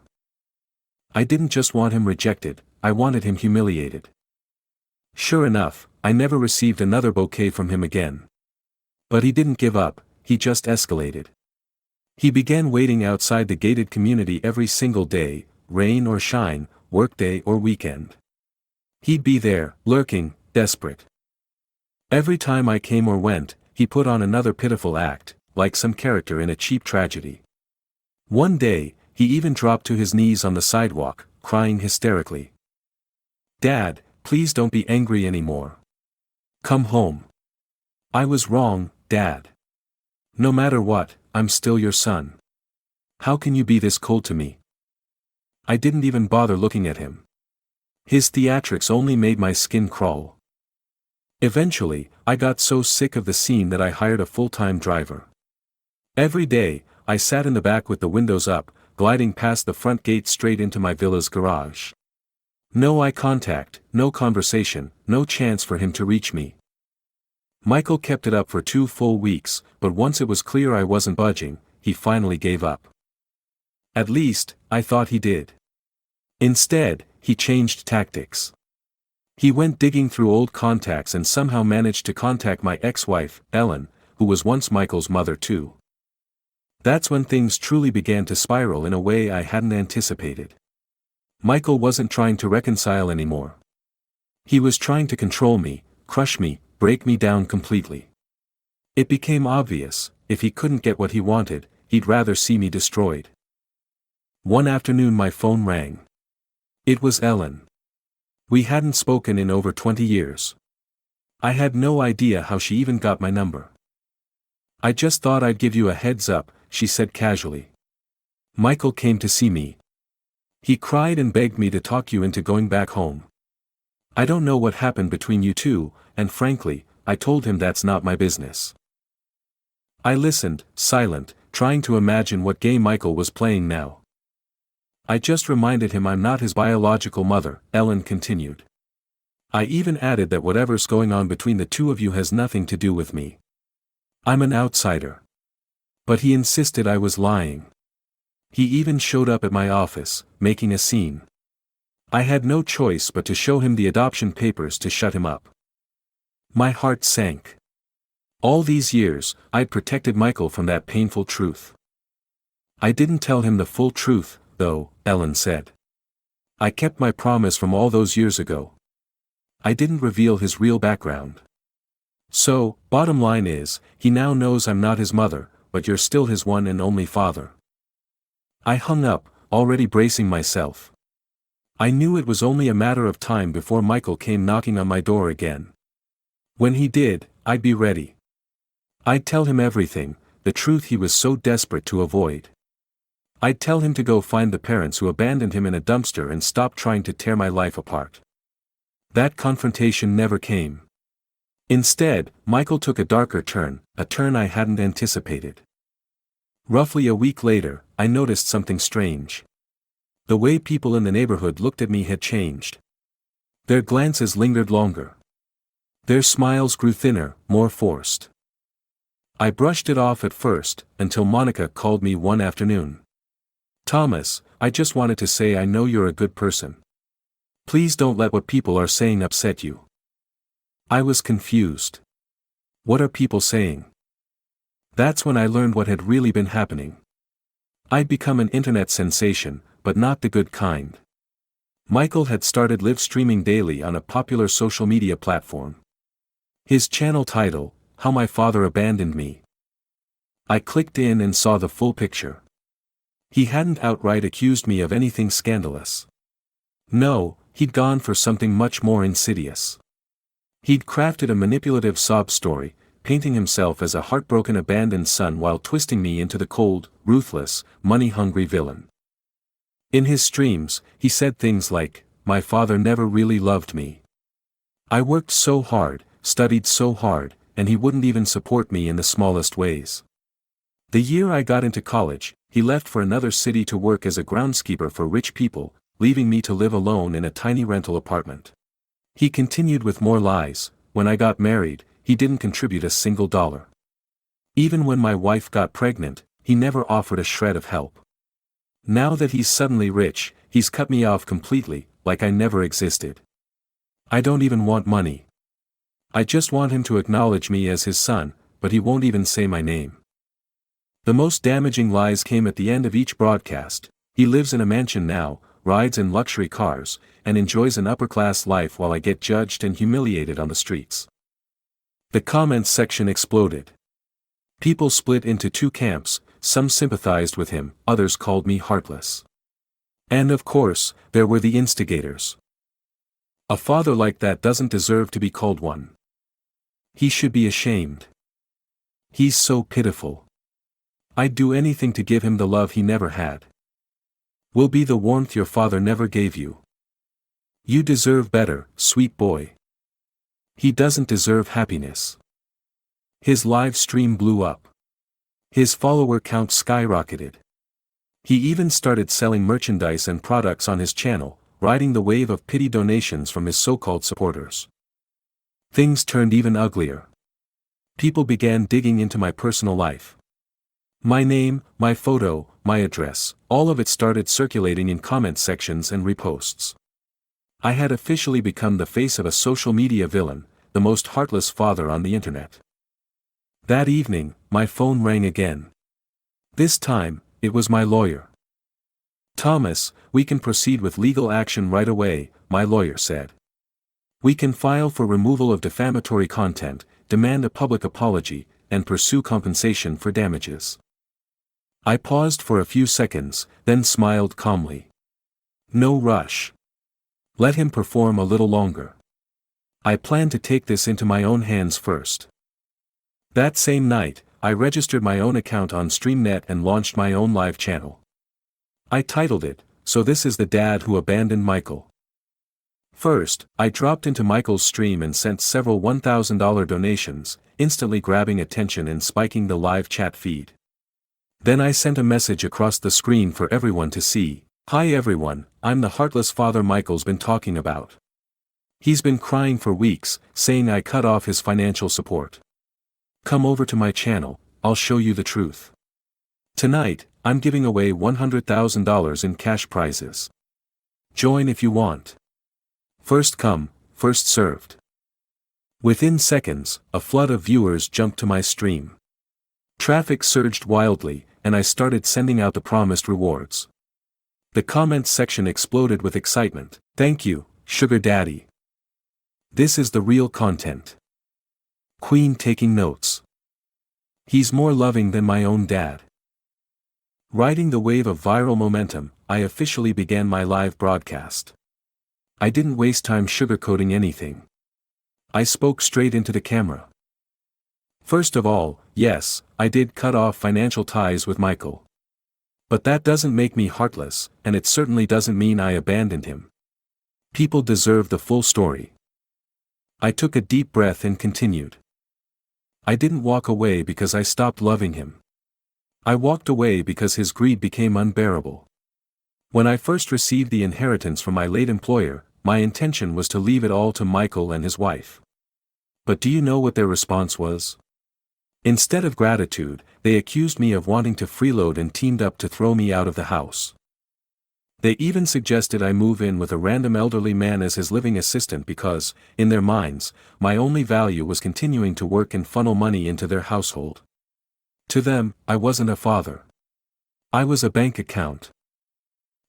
I didn't just want him rejected, I wanted him humiliated. Sure enough, I never received another bouquet from him again. But he didn't give up, he just escalated. He began waiting outside the gated community every single day, rain or shine, workday or weekend. He'd be there, lurking, desperate. Every time I came or went, he put on another pitiful act, like some character in a cheap tragedy. One day, he even dropped to his knees on the sidewalk, crying hysterically. Dad, please don't be angry anymore. Come home. I was wrong, Dad. No matter what, I'm still your son. How can you be this cold to me? I didn't even bother looking at him. His theatrics only made my skin crawl. Eventually, I got so sick of the scene that I hired a full-time driver. Every day, I sat in the back with the windows up, gliding past the front gate straight into my villa's garage. No eye contact, no conversation, no chance for him to reach me. Michael kept it up for 2 full weeks, but once it was clear I wasn't budging, he finally gave up. At least, I thought he did. Instead, he changed tactics. He went digging through old contacts and somehow managed to contact my ex-wife, Ellen, who was once Michael's mother too. That's when things truly began to spiral in a way I hadn't anticipated. Michael wasn't trying to reconcile anymore. He was trying to control me, crush me, break me down completely. It became obvious, if he couldn't get what he wanted, he'd rather see me destroyed. One afternoon my phone rang. It was Ellen. We hadn't spoken in over 20 years. I had no idea how she even got my number. I just thought I'd give you a heads up, she said casually. Michael came to see me. He cried and begged me to talk you into going back home. I don't know what happened between you two, and frankly, I told him that's not my business. I listened, silent, trying to imagine what game Michael was playing now. I just reminded him I'm not his biological mother," Ellen continued. "I even added that whatever's going on between the two of you has nothing to do with me. I'm an outsider." But he insisted I was lying. He even showed up at my office, making a scene. I had no choice but to show him the adoption papers to shut him up. My heart sank. All these years, I'd protected Michael from that painful truth. "I didn't tell him the full truth, though," Ellen said. "I kept my promise from all those years ago. I didn't reveal his real background. So, bottom line is, he now knows I'm not his mother, but you're still his one and only father." I hung up, already bracing myself. I knew it was only a matter of time before Michael came knocking on my door again. When he did, I'd be ready. I'd tell him everything, the truth he was so desperate to avoid. I'd tell him to go find the parents who abandoned him in a dumpster and stop trying to tear my life apart. That confrontation never came. Instead, Michael took a darker turn, a turn I hadn't anticipated. Roughly a week later, I noticed something strange. The way people in the neighborhood looked at me had changed. Their glances lingered longer. Their smiles grew thinner, more forced. I brushed it off at first, until Monica called me one afternoon. "Thomas, I just wanted to say I know you're a good person. Please don't let what people are saying upset you." I was confused. What are people saying? That's when I learned what had really been happening. I'd become an internet sensation, but not the good kind. Michael had started live streaming daily on a popular social media platform. His channel title, "How My Father Abandoned Me." I clicked in and saw the full picture. He hadn't outright accused me of anything scandalous. No, he'd gone for something much more insidious. He'd crafted a manipulative sob story, painting himself as a heartbroken abandoned son while twisting me into the cold, ruthless, money-hungry villain. In his streams, he said things like, "My father never really loved me. I worked so hard, studied so hard, and he wouldn't even support me in the smallest ways. The year I got into college, he left for another city to work as a groundskeeper for rich people, leaving me to live alone in a tiny rental apartment. He continued with more lies. When I got married, he didn't contribute a single dollar. Even when my wife got pregnant, he never offered a shred of help. Now that he's suddenly rich, he's cut me off completely, like I never existed. I don't even want money. I just want him to acknowledge me as his son, but he won't even say my name." The most damaging lies came at the end of each broadcast. "He lives in a mansion now, rides in luxury cars, and enjoys an upper-class life while I get judged and humiliated on the streets." The comments section exploded. People split into two camps, some sympathized with him, others called me heartless. And of course, there were the instigators. "A father like that doesn't deserve to be called one. He should be ashamed. He's so pitiful. I'd do anything to give him the love he never had. Will be the warmth your father never gave you. You deserve better, sweet boy. He doesn't deserve happiness." His live stream blew up. His follower count skyrocketed. He even started selling merchandise and products on his channel, riding the wave of pity donations from his so-called supporters. Things turned even uglier. People began digging into my personal life. My name, my photo, my address, all of it started circulating in comment sections and reposts. I had officially become the face of a social media villain, the most heartless father on the internet. That evening, my phone rang again. This time, it was my lawyer. "Thomas, we can proceed with legal action right away," my lawyer said. "We can file for removal of defamatory content, demand a public apology, and pursue compensation for damages." I paused for a few seconds, then smiled calmly. No rush. Let him perform a little longer. I plan to take this into my own hands first. That same night, I registered my own account on StreamNet and launched my own live channel. I titled it, "So This Is the Dad Who Abandoned Michael." First, I dropped into Michael's stream and sent several $1,000 donations, instantly grabbing attention and spiking the live chat feed. Then I sent a message across the screen for everyone to see, Hi everyone, I'm the heartless father Michael's been talking about. He's been crying for weeks, saying I cut off his financial support. Come over to my channel, I'll show you the truth. Tonight, I'm giving away $100,000 in cash prizes. Join if you want. First come, first served. Within seconds, a flood of viewers jumped to my stream. Traffic surged wildly, and I started sending out the promised rewards. The comments section exploded with excitement. Thank you, Sugar Daddy. This is the real content. Queen taking notes. He's more loving than my own dad. Riding the wave of viral momentum, I officially began my live broadcast. I didn't waste time sugarcoating anything. I spoke straight into the camera. First of all, yes, I did cut off financial ties with Michael. But that doesn't make me heartless, and it certainly doesn't mean I abandoned him. People deserve the full story. I took a deep breath and continued. I didn't walk away because I stopped loving him. I walked away because his greed became unbearable. When I first received the inheritance from my late employer, my intention was to leave it all to Michael and his wife. But do you know what their response was? Instead of gratitude, they accused me of wanting to freeload and teamed up to throw me out of the house. They even suggested I move in with a random elderly man as his living assistant because, in their minds, my only value was continuing to work and funnel money into their household. To them, I wasn't a father. I was a bank account.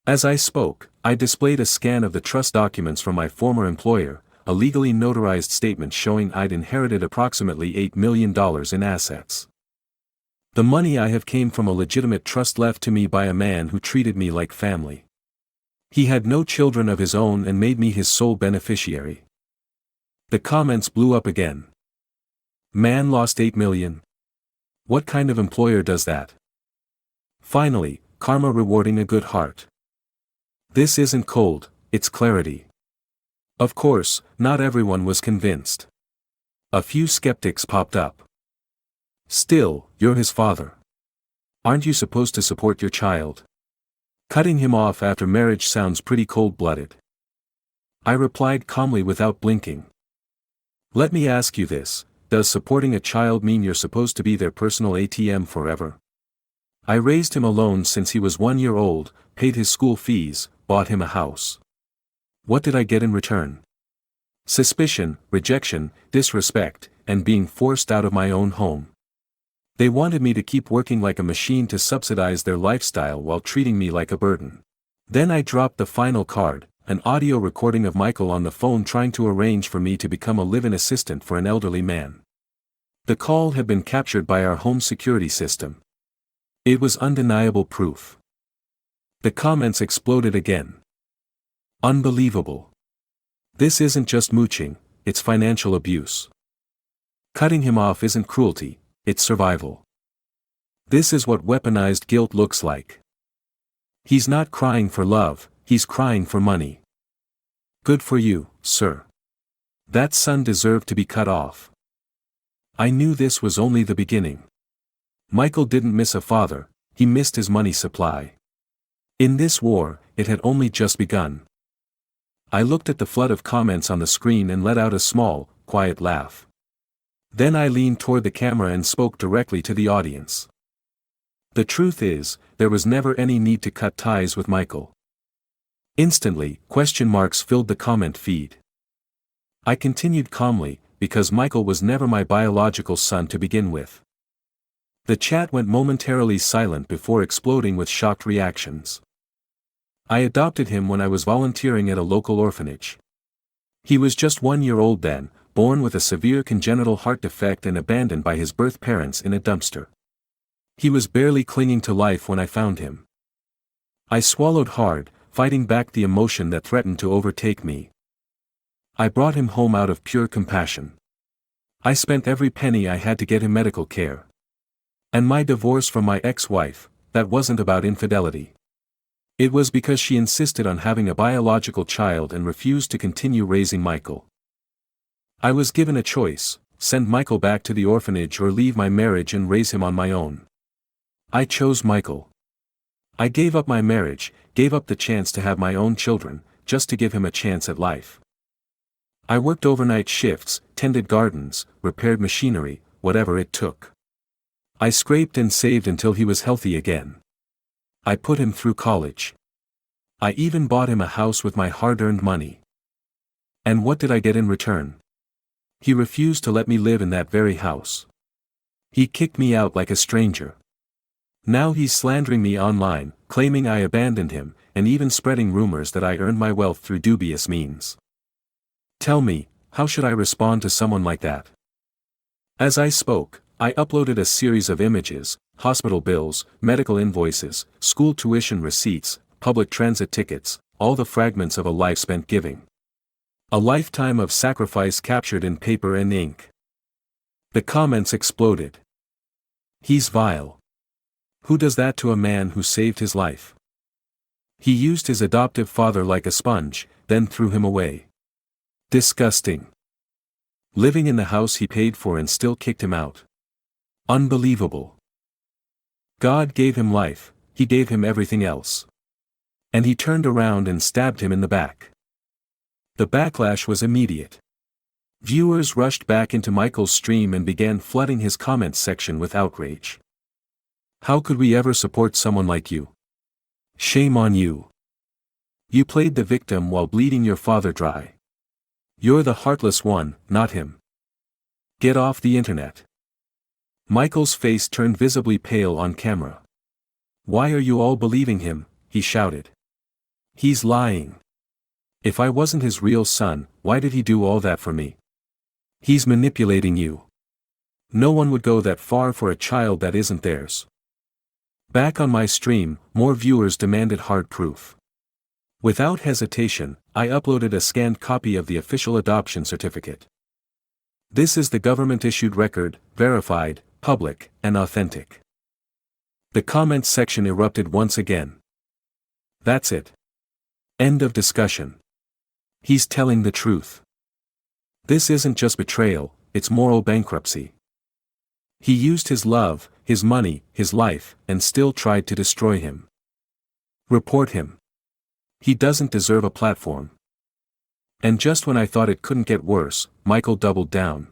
As I spoke, I displayed a scan of the trust documents from my former employer, a legally notarized statement showing I'd inherited approximately $8 million in assets. The money I have came from a legitimate trust left to me by a man who treated me like family. He had no children of his own and made me his sole beneficiary. The comments blew up again. Man lost $8 million. What kind of employer does that? Finally, karma rewarding a good heart. This isn't cold, it's clarity. Of course, not everyone was convinced. A few skeptics popped up. Still, you're his father. Aren't you supposed to support your child? Cutting him off after marriage sounds pretty cold-blooded. I replied calmly without blinking. Let me ask you this, does supporting a child mean you're supposed to be their personal ATM forever? I raised him alone since he was 1 year old, paid his school fees, bought him a house. What did I get in return? Suspicion, rejection, disrespect, and being forced out of my own home. They wanted me to keep working like a machine to subsidize their lifestyle while treating me like a burden. Then I dropped the final card, an audio recording of Michael on the phone trying to arrange for me to become a live-in assistant for an elderly man. The call had been captured by our home security system. It was undeniable proof. The comments exploded again. Unbelievable. This isn't just mooching, it's financial abuse. Cutting him off isn't cruelty, it's survival. This is what weaponized guilt looks like. He's not crying for love, he's crying for money. Good for you, sir. That son deserved to be cut off. I knew this was only the beginning. Michael didn't miss a father, he missed his money supply. In this war, it had only just begun. I looked at the flood of comments on the screen and let out a small, quiet laugh. Then I leaned toward the camera and spoke directly to the audience. The truth is, there was never any need to cut ties with Michael. Instantly, question marks filled the comment feed. I continued calmly, because Michael was never my biological son to begin with. The chat went momentarily silent before exploding with shocked reactions. I adopted him when I was volunteering at a local orphanage. He was just 1 year old then, born with a severe congenital heart defect and abandoned by his birth parents in a dumpster. He was barely clinging to life when I found him. I swallowed hard, fighting back the emotion that threatened to overtake me. I brought him home out of pure compassion. I spent every penny I had to get him medical care. And my divorce from my ex-wife, that wasn't about infidelity. It was because she insisted on having a biological child and refused to continue raising Michael. I was given a choice, send Michael back to the orphanage or leave my marriage and raise him on my own. I chose Michael. I gave up my marriage, gave up the chance to have my own children, just to give him a chance at life. I worked overnight shifts, tended gardens, repaired machinery, whatever it took. I scraped and saved until he was healthy again. I put him through college. I even bought him a house with my hard-earned money. And what did I get in return? He refused to let me live in that very house. He kicked me out like a stranger. Now he's slandering me online, claiming I abandoned him, and even spreading rumors that I earned my wealth through dubious means. Tell me, how should I respond to someone like that? As I spoke, I uploaded a series of images, hospital bills, medical invoices, school tuition receipts, public transit tickets, all the fragments of a life spent giving. A lifetime of sacrifice captured in paper and ink. The comments exploded. He's vile. Who does that to a man who saved his life? He used his adoptive father like a sponge, then threw him away. Disgusting. Living in the house he paid for and still kicked him out. Unbelievable. God gave him life, he gave him everything else. And he turned around and stabbed him in the back. The backlash was immediate. Viewers rushed back into Michael's stream and began flooding his comments section with outrage. How could we ever support someone like you? Shame on you. You played the victim while bleeding your father dry. You're the heartless one, not him. Get off the internet. Michael's face turned visibly pale on camera. Why are you all believing him? He shouted. He's lying. If I wasn't his real son, why did he do all that for me? He's manipulating you. No one would go that far for a child that isn't theirs. Back on my stream, more viewers demanded hard proof. Without hesitation, I uploaded a scanned copy of the official adoption certificate. This is the government-issued record, verified, public, and authentic. The comments section erupted once again. That's it. End of discussion. He's telling the truth. This isn't just betrayal, it's moral bankruptcy. He used his love, his money, his life, and still tried to destroy him. Report him. He doesn't deserve a platform. And just when I thought it couldn't get worse, Michael doubled down.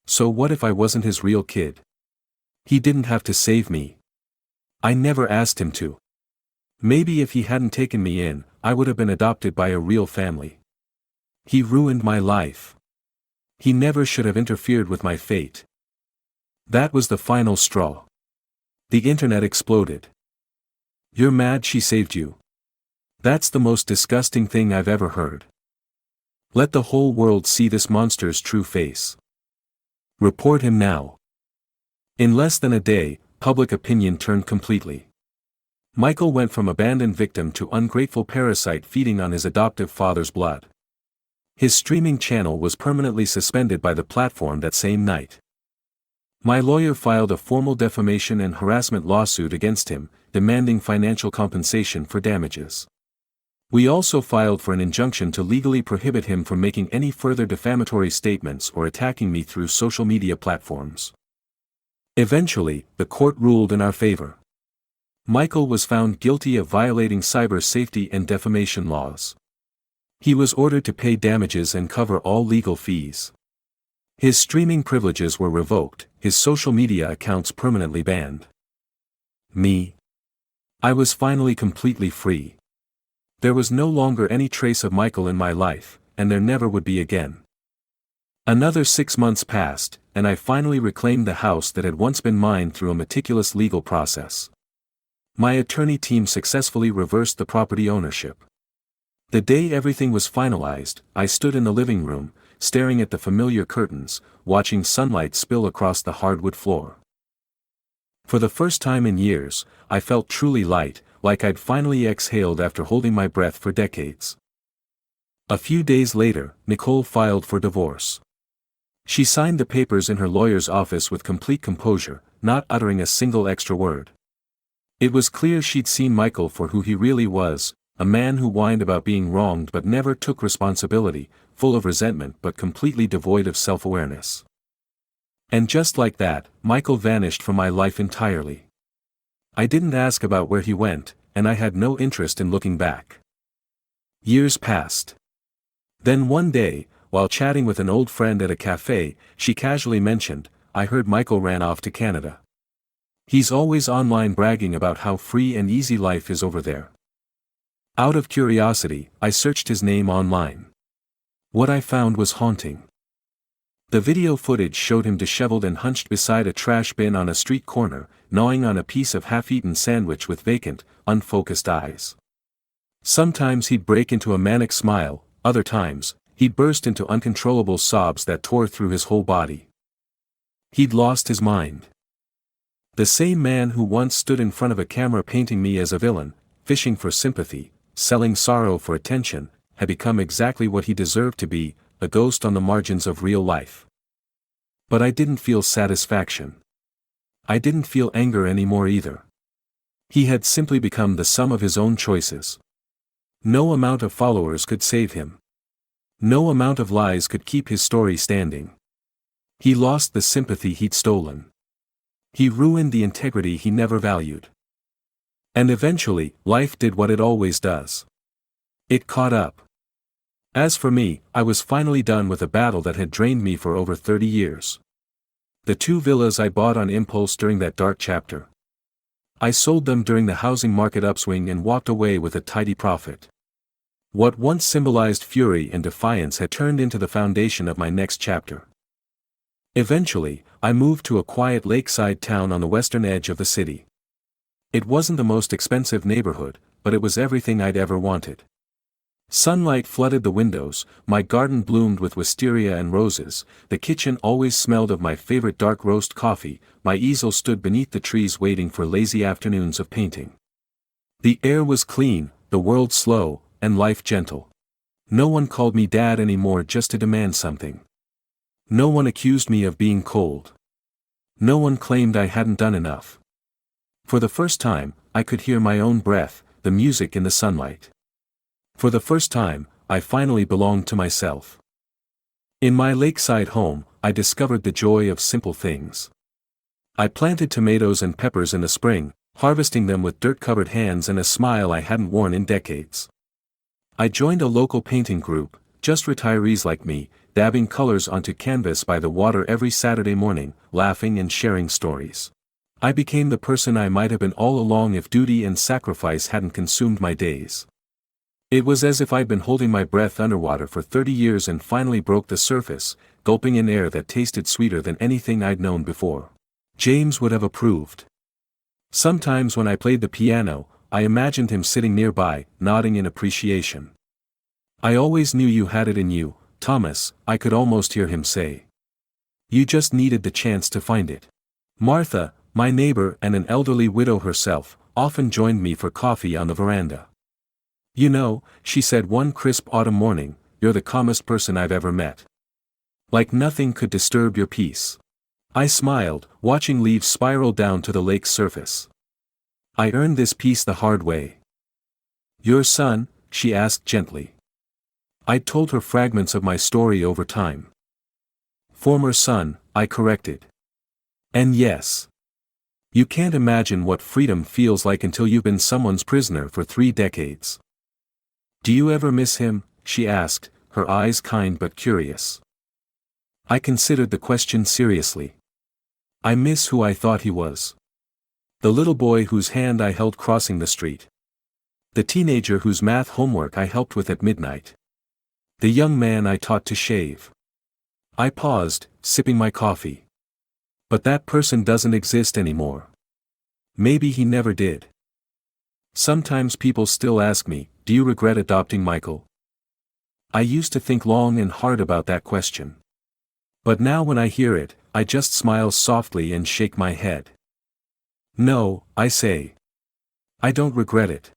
So what if I wasn't his real kid? He didn't have to save me. I never asked him to. Maybe if he hadn't taken me in, I would have been adopted by a real family. He ruined my life. He never should have interfered with my fate. That was the final straw. The internet exploded. You're mad she saved you? That's the most disgusting thing I've ever heard. Let the whole world see this monster's true face. Report him now. In less than a day, public opinion turned completely. Michael went from abandoned victim to ungrateful parasite feeding on his adoptive father's blood. His streaming channel was permanently suspended by the platform that same night. My lawyer filed a formal defamation and harassment lawsuit against him, demanding financial compensation for damages. We also filed for an injunction to legally prohibit him from making any further defamatory statements or attacking me through social media platforms. Eventually, the court ruled in our favor. Michael was found guilty of violating cyber safety and defamation laws. He was ordered to pay damages and cover all legal fees. His streaming privileges were revoked, his social media accounts permanently banned. Me. I was finally completely free. There was no longer any trace of Michael in my life, and there never would be again. Another 6 months passed, and I finally reclaimed the house that had once been mine through a meticulous legal process. My attorney team successfully reversed the property ownership. The day everything was finalized, I stood in the living room, staring at the familiar curtains, watching sunlight spill across the hardwood floor. For the first time in years, I felt truly light, like I'd finally exhaled after holding my breath for decades. A few days later, Nicole filed for divorce. She signed the papers in her lawyer's office with complete composure, not uttering a single extra word. It was clear she'd seen Michael for who he really was, a man who whined about being wronged but never took responsibility, full of resentment but completely devoid of self-awareness. And just like that, Michael vanished from my life entirely. I didn't ask about where he went, and I had no interest in looking back. Years passed. Then one day, while chatting with an old friend at a cafe, she casually mentioned, "I heard Michael ran off to Canada. He's always online bragging about how free and easy life is over there." Out of curiosity, I searched his name online. What I found was haunting. The video footage showed him disheveled and hunched beside a trash bin on a street corner, gnawing on a piece of half-eaten sandwich with vacant, unfocused eyes. Sometimes he'd break into a manic smile, other times, he'd burst into uncontrollable sobs that tore through his whole body. He'd lost his mind. The same man who once stood in front of a camera painting me as a villain, fishing for sympathy, selling sorrow for attention, had become exactly what he deserved to be, a ghost on the margins of real life. But I didn't feel satisfaction. I didn't feel anger anymore either. He had simply become the sum of his own choices. No amount of followers could save him. No amount of lies could keep his story standing. He lost the sympathy he'd stolen. He ruined the integrity he never valued. And eventually, life did what it always does. It caught up. As for me, I was finally done with a battle that had drained me for over 30 years. The 2 villas I bought on impulse during that dark chapter. I sold them during the housing market upswing and walked away with a tidy profit. What once symbolized fury and defiance had turned into the foundation of my next chapter. Eventually, I moved to a quiet lakeside town on the western edge of the city. It wasn't the most expensive neighborhood, but it was everything I'd ever wanted. Sunlight flooded the windows, my garden bloomed with wisteria and roses, the kitchen always smelled of my favorite dark roast coffee, my easel stood beneath the trees waiting for lazy afternoons of painting. The air was clean, the world slow, and life gentle. No one called me dad anymore just to demand something. No one accused me of being cold. No one claimed I hadn't done enough. For the first time, I could hear my own breath, the music in the sunlight. For the first time, I finally belonged to myself. In my lakeside home, I discovered the joy of simple things. I planted tomatoes and peppers in the spring, harvesting them with dirt-covered hands and a smile I hadn't worn in decades. I joined a local painting group, just retirees like me, dabbing colors onto canvas by the water every Saturday morning, laughing and sharing stories. I became the person I might have been all along if duty and sacrifice hadn't consumed my days. It was as if I'd been holding my breath underwater for 30 years and finally broke the surface, gulping in air that tasted sweeter than anything I'd known before. James would have approved. Sometimes when I played the piano, I imagined him sitting nearby, nodding in appreciation. "I always knew you had it in you, Thomas," I could almost hear him say. "You just needed the chance to find it." Martha, my neighbor and an elderly widow herself, often joined me for coffee on the veranda. "You know," she said one crisp autumn morning, "you're the calmest person I've ever met. Like nothing could disturb your peace." I smiled, watching leaves spiral down to the lake's surface. "I earned this peace the hard way." "Your son?" she asked gently. I'd told her fragments of my story over time. "Former son," I corrected. "And yes. You can't imagine what freedom feels like until you've been someone's prisoner for 3 decades. "Do you ever miss him?" she asked, her eyes kind but curious. I considered the question seriously. I miss who I thought he was. The little boy whose hand I held crossing the street. The teenager whose math homework I helped with at midnight. The young man I taught to shave. I paused, sipping my coffee. But that person doesn't exist anymore. Maybe he never did. Sometimes people still ask me, "Do you regret adopting Michael?" I used to think long and hard about that question. But now when I hear it, I just smile softly and shake my head. No, I say. I don't regret it.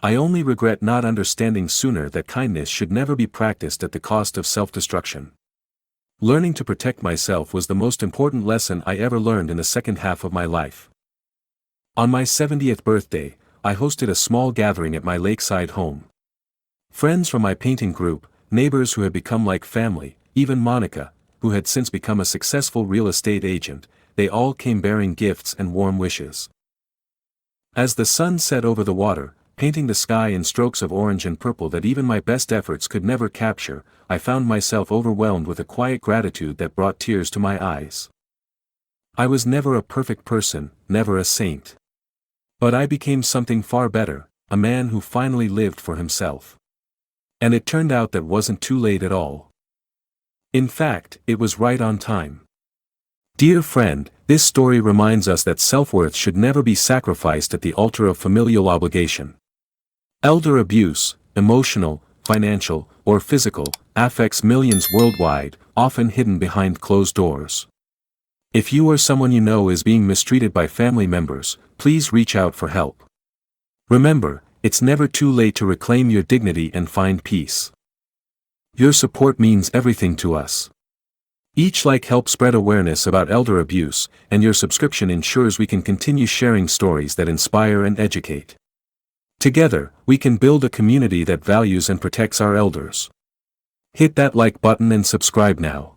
I only regret not understanding sooner that kindness should never be practiced at the cost of self-destruction. Learning to protect myself was the most important lesson I ever learned in the second half of my life. On my 70th birthday, I hosted a small gathering at my lakeside home. Friends from my painting group, neighbors who had become like family, even Monica, who had since become a successful real estate agent, they all came bearing gifts and warm wishes. As the sun set over the water, painting the sky in strokes of orange and purple that even my best efforts could never capture, I found myself overwhelmed with a quiet gratitude that brought tears to my eyes. I was never a perfect person, never a saint. But I became something far better, a man who finally lived for himself. And it turned out that wasn't too late at all. In fact, it was right on time. Dear friend, this story reminds us that self-worth should never be sacrificed at the altar of familial obligation. Elder abuse, emotional, financial, or physical, affects millions worldwide, often hidden behind closed doors. If you or someone you know is being mistreated by family members, please reach out for help. Remember, it's never too late to reclaim your dignity and find peace. Your support means everything to us. Each like helps spread awareness about elder abuse, and your subscription ensures we can continue sharing stories that inspire and educate. Together, we can build a community that values and protects our elders. Hit that like button and subscribe now.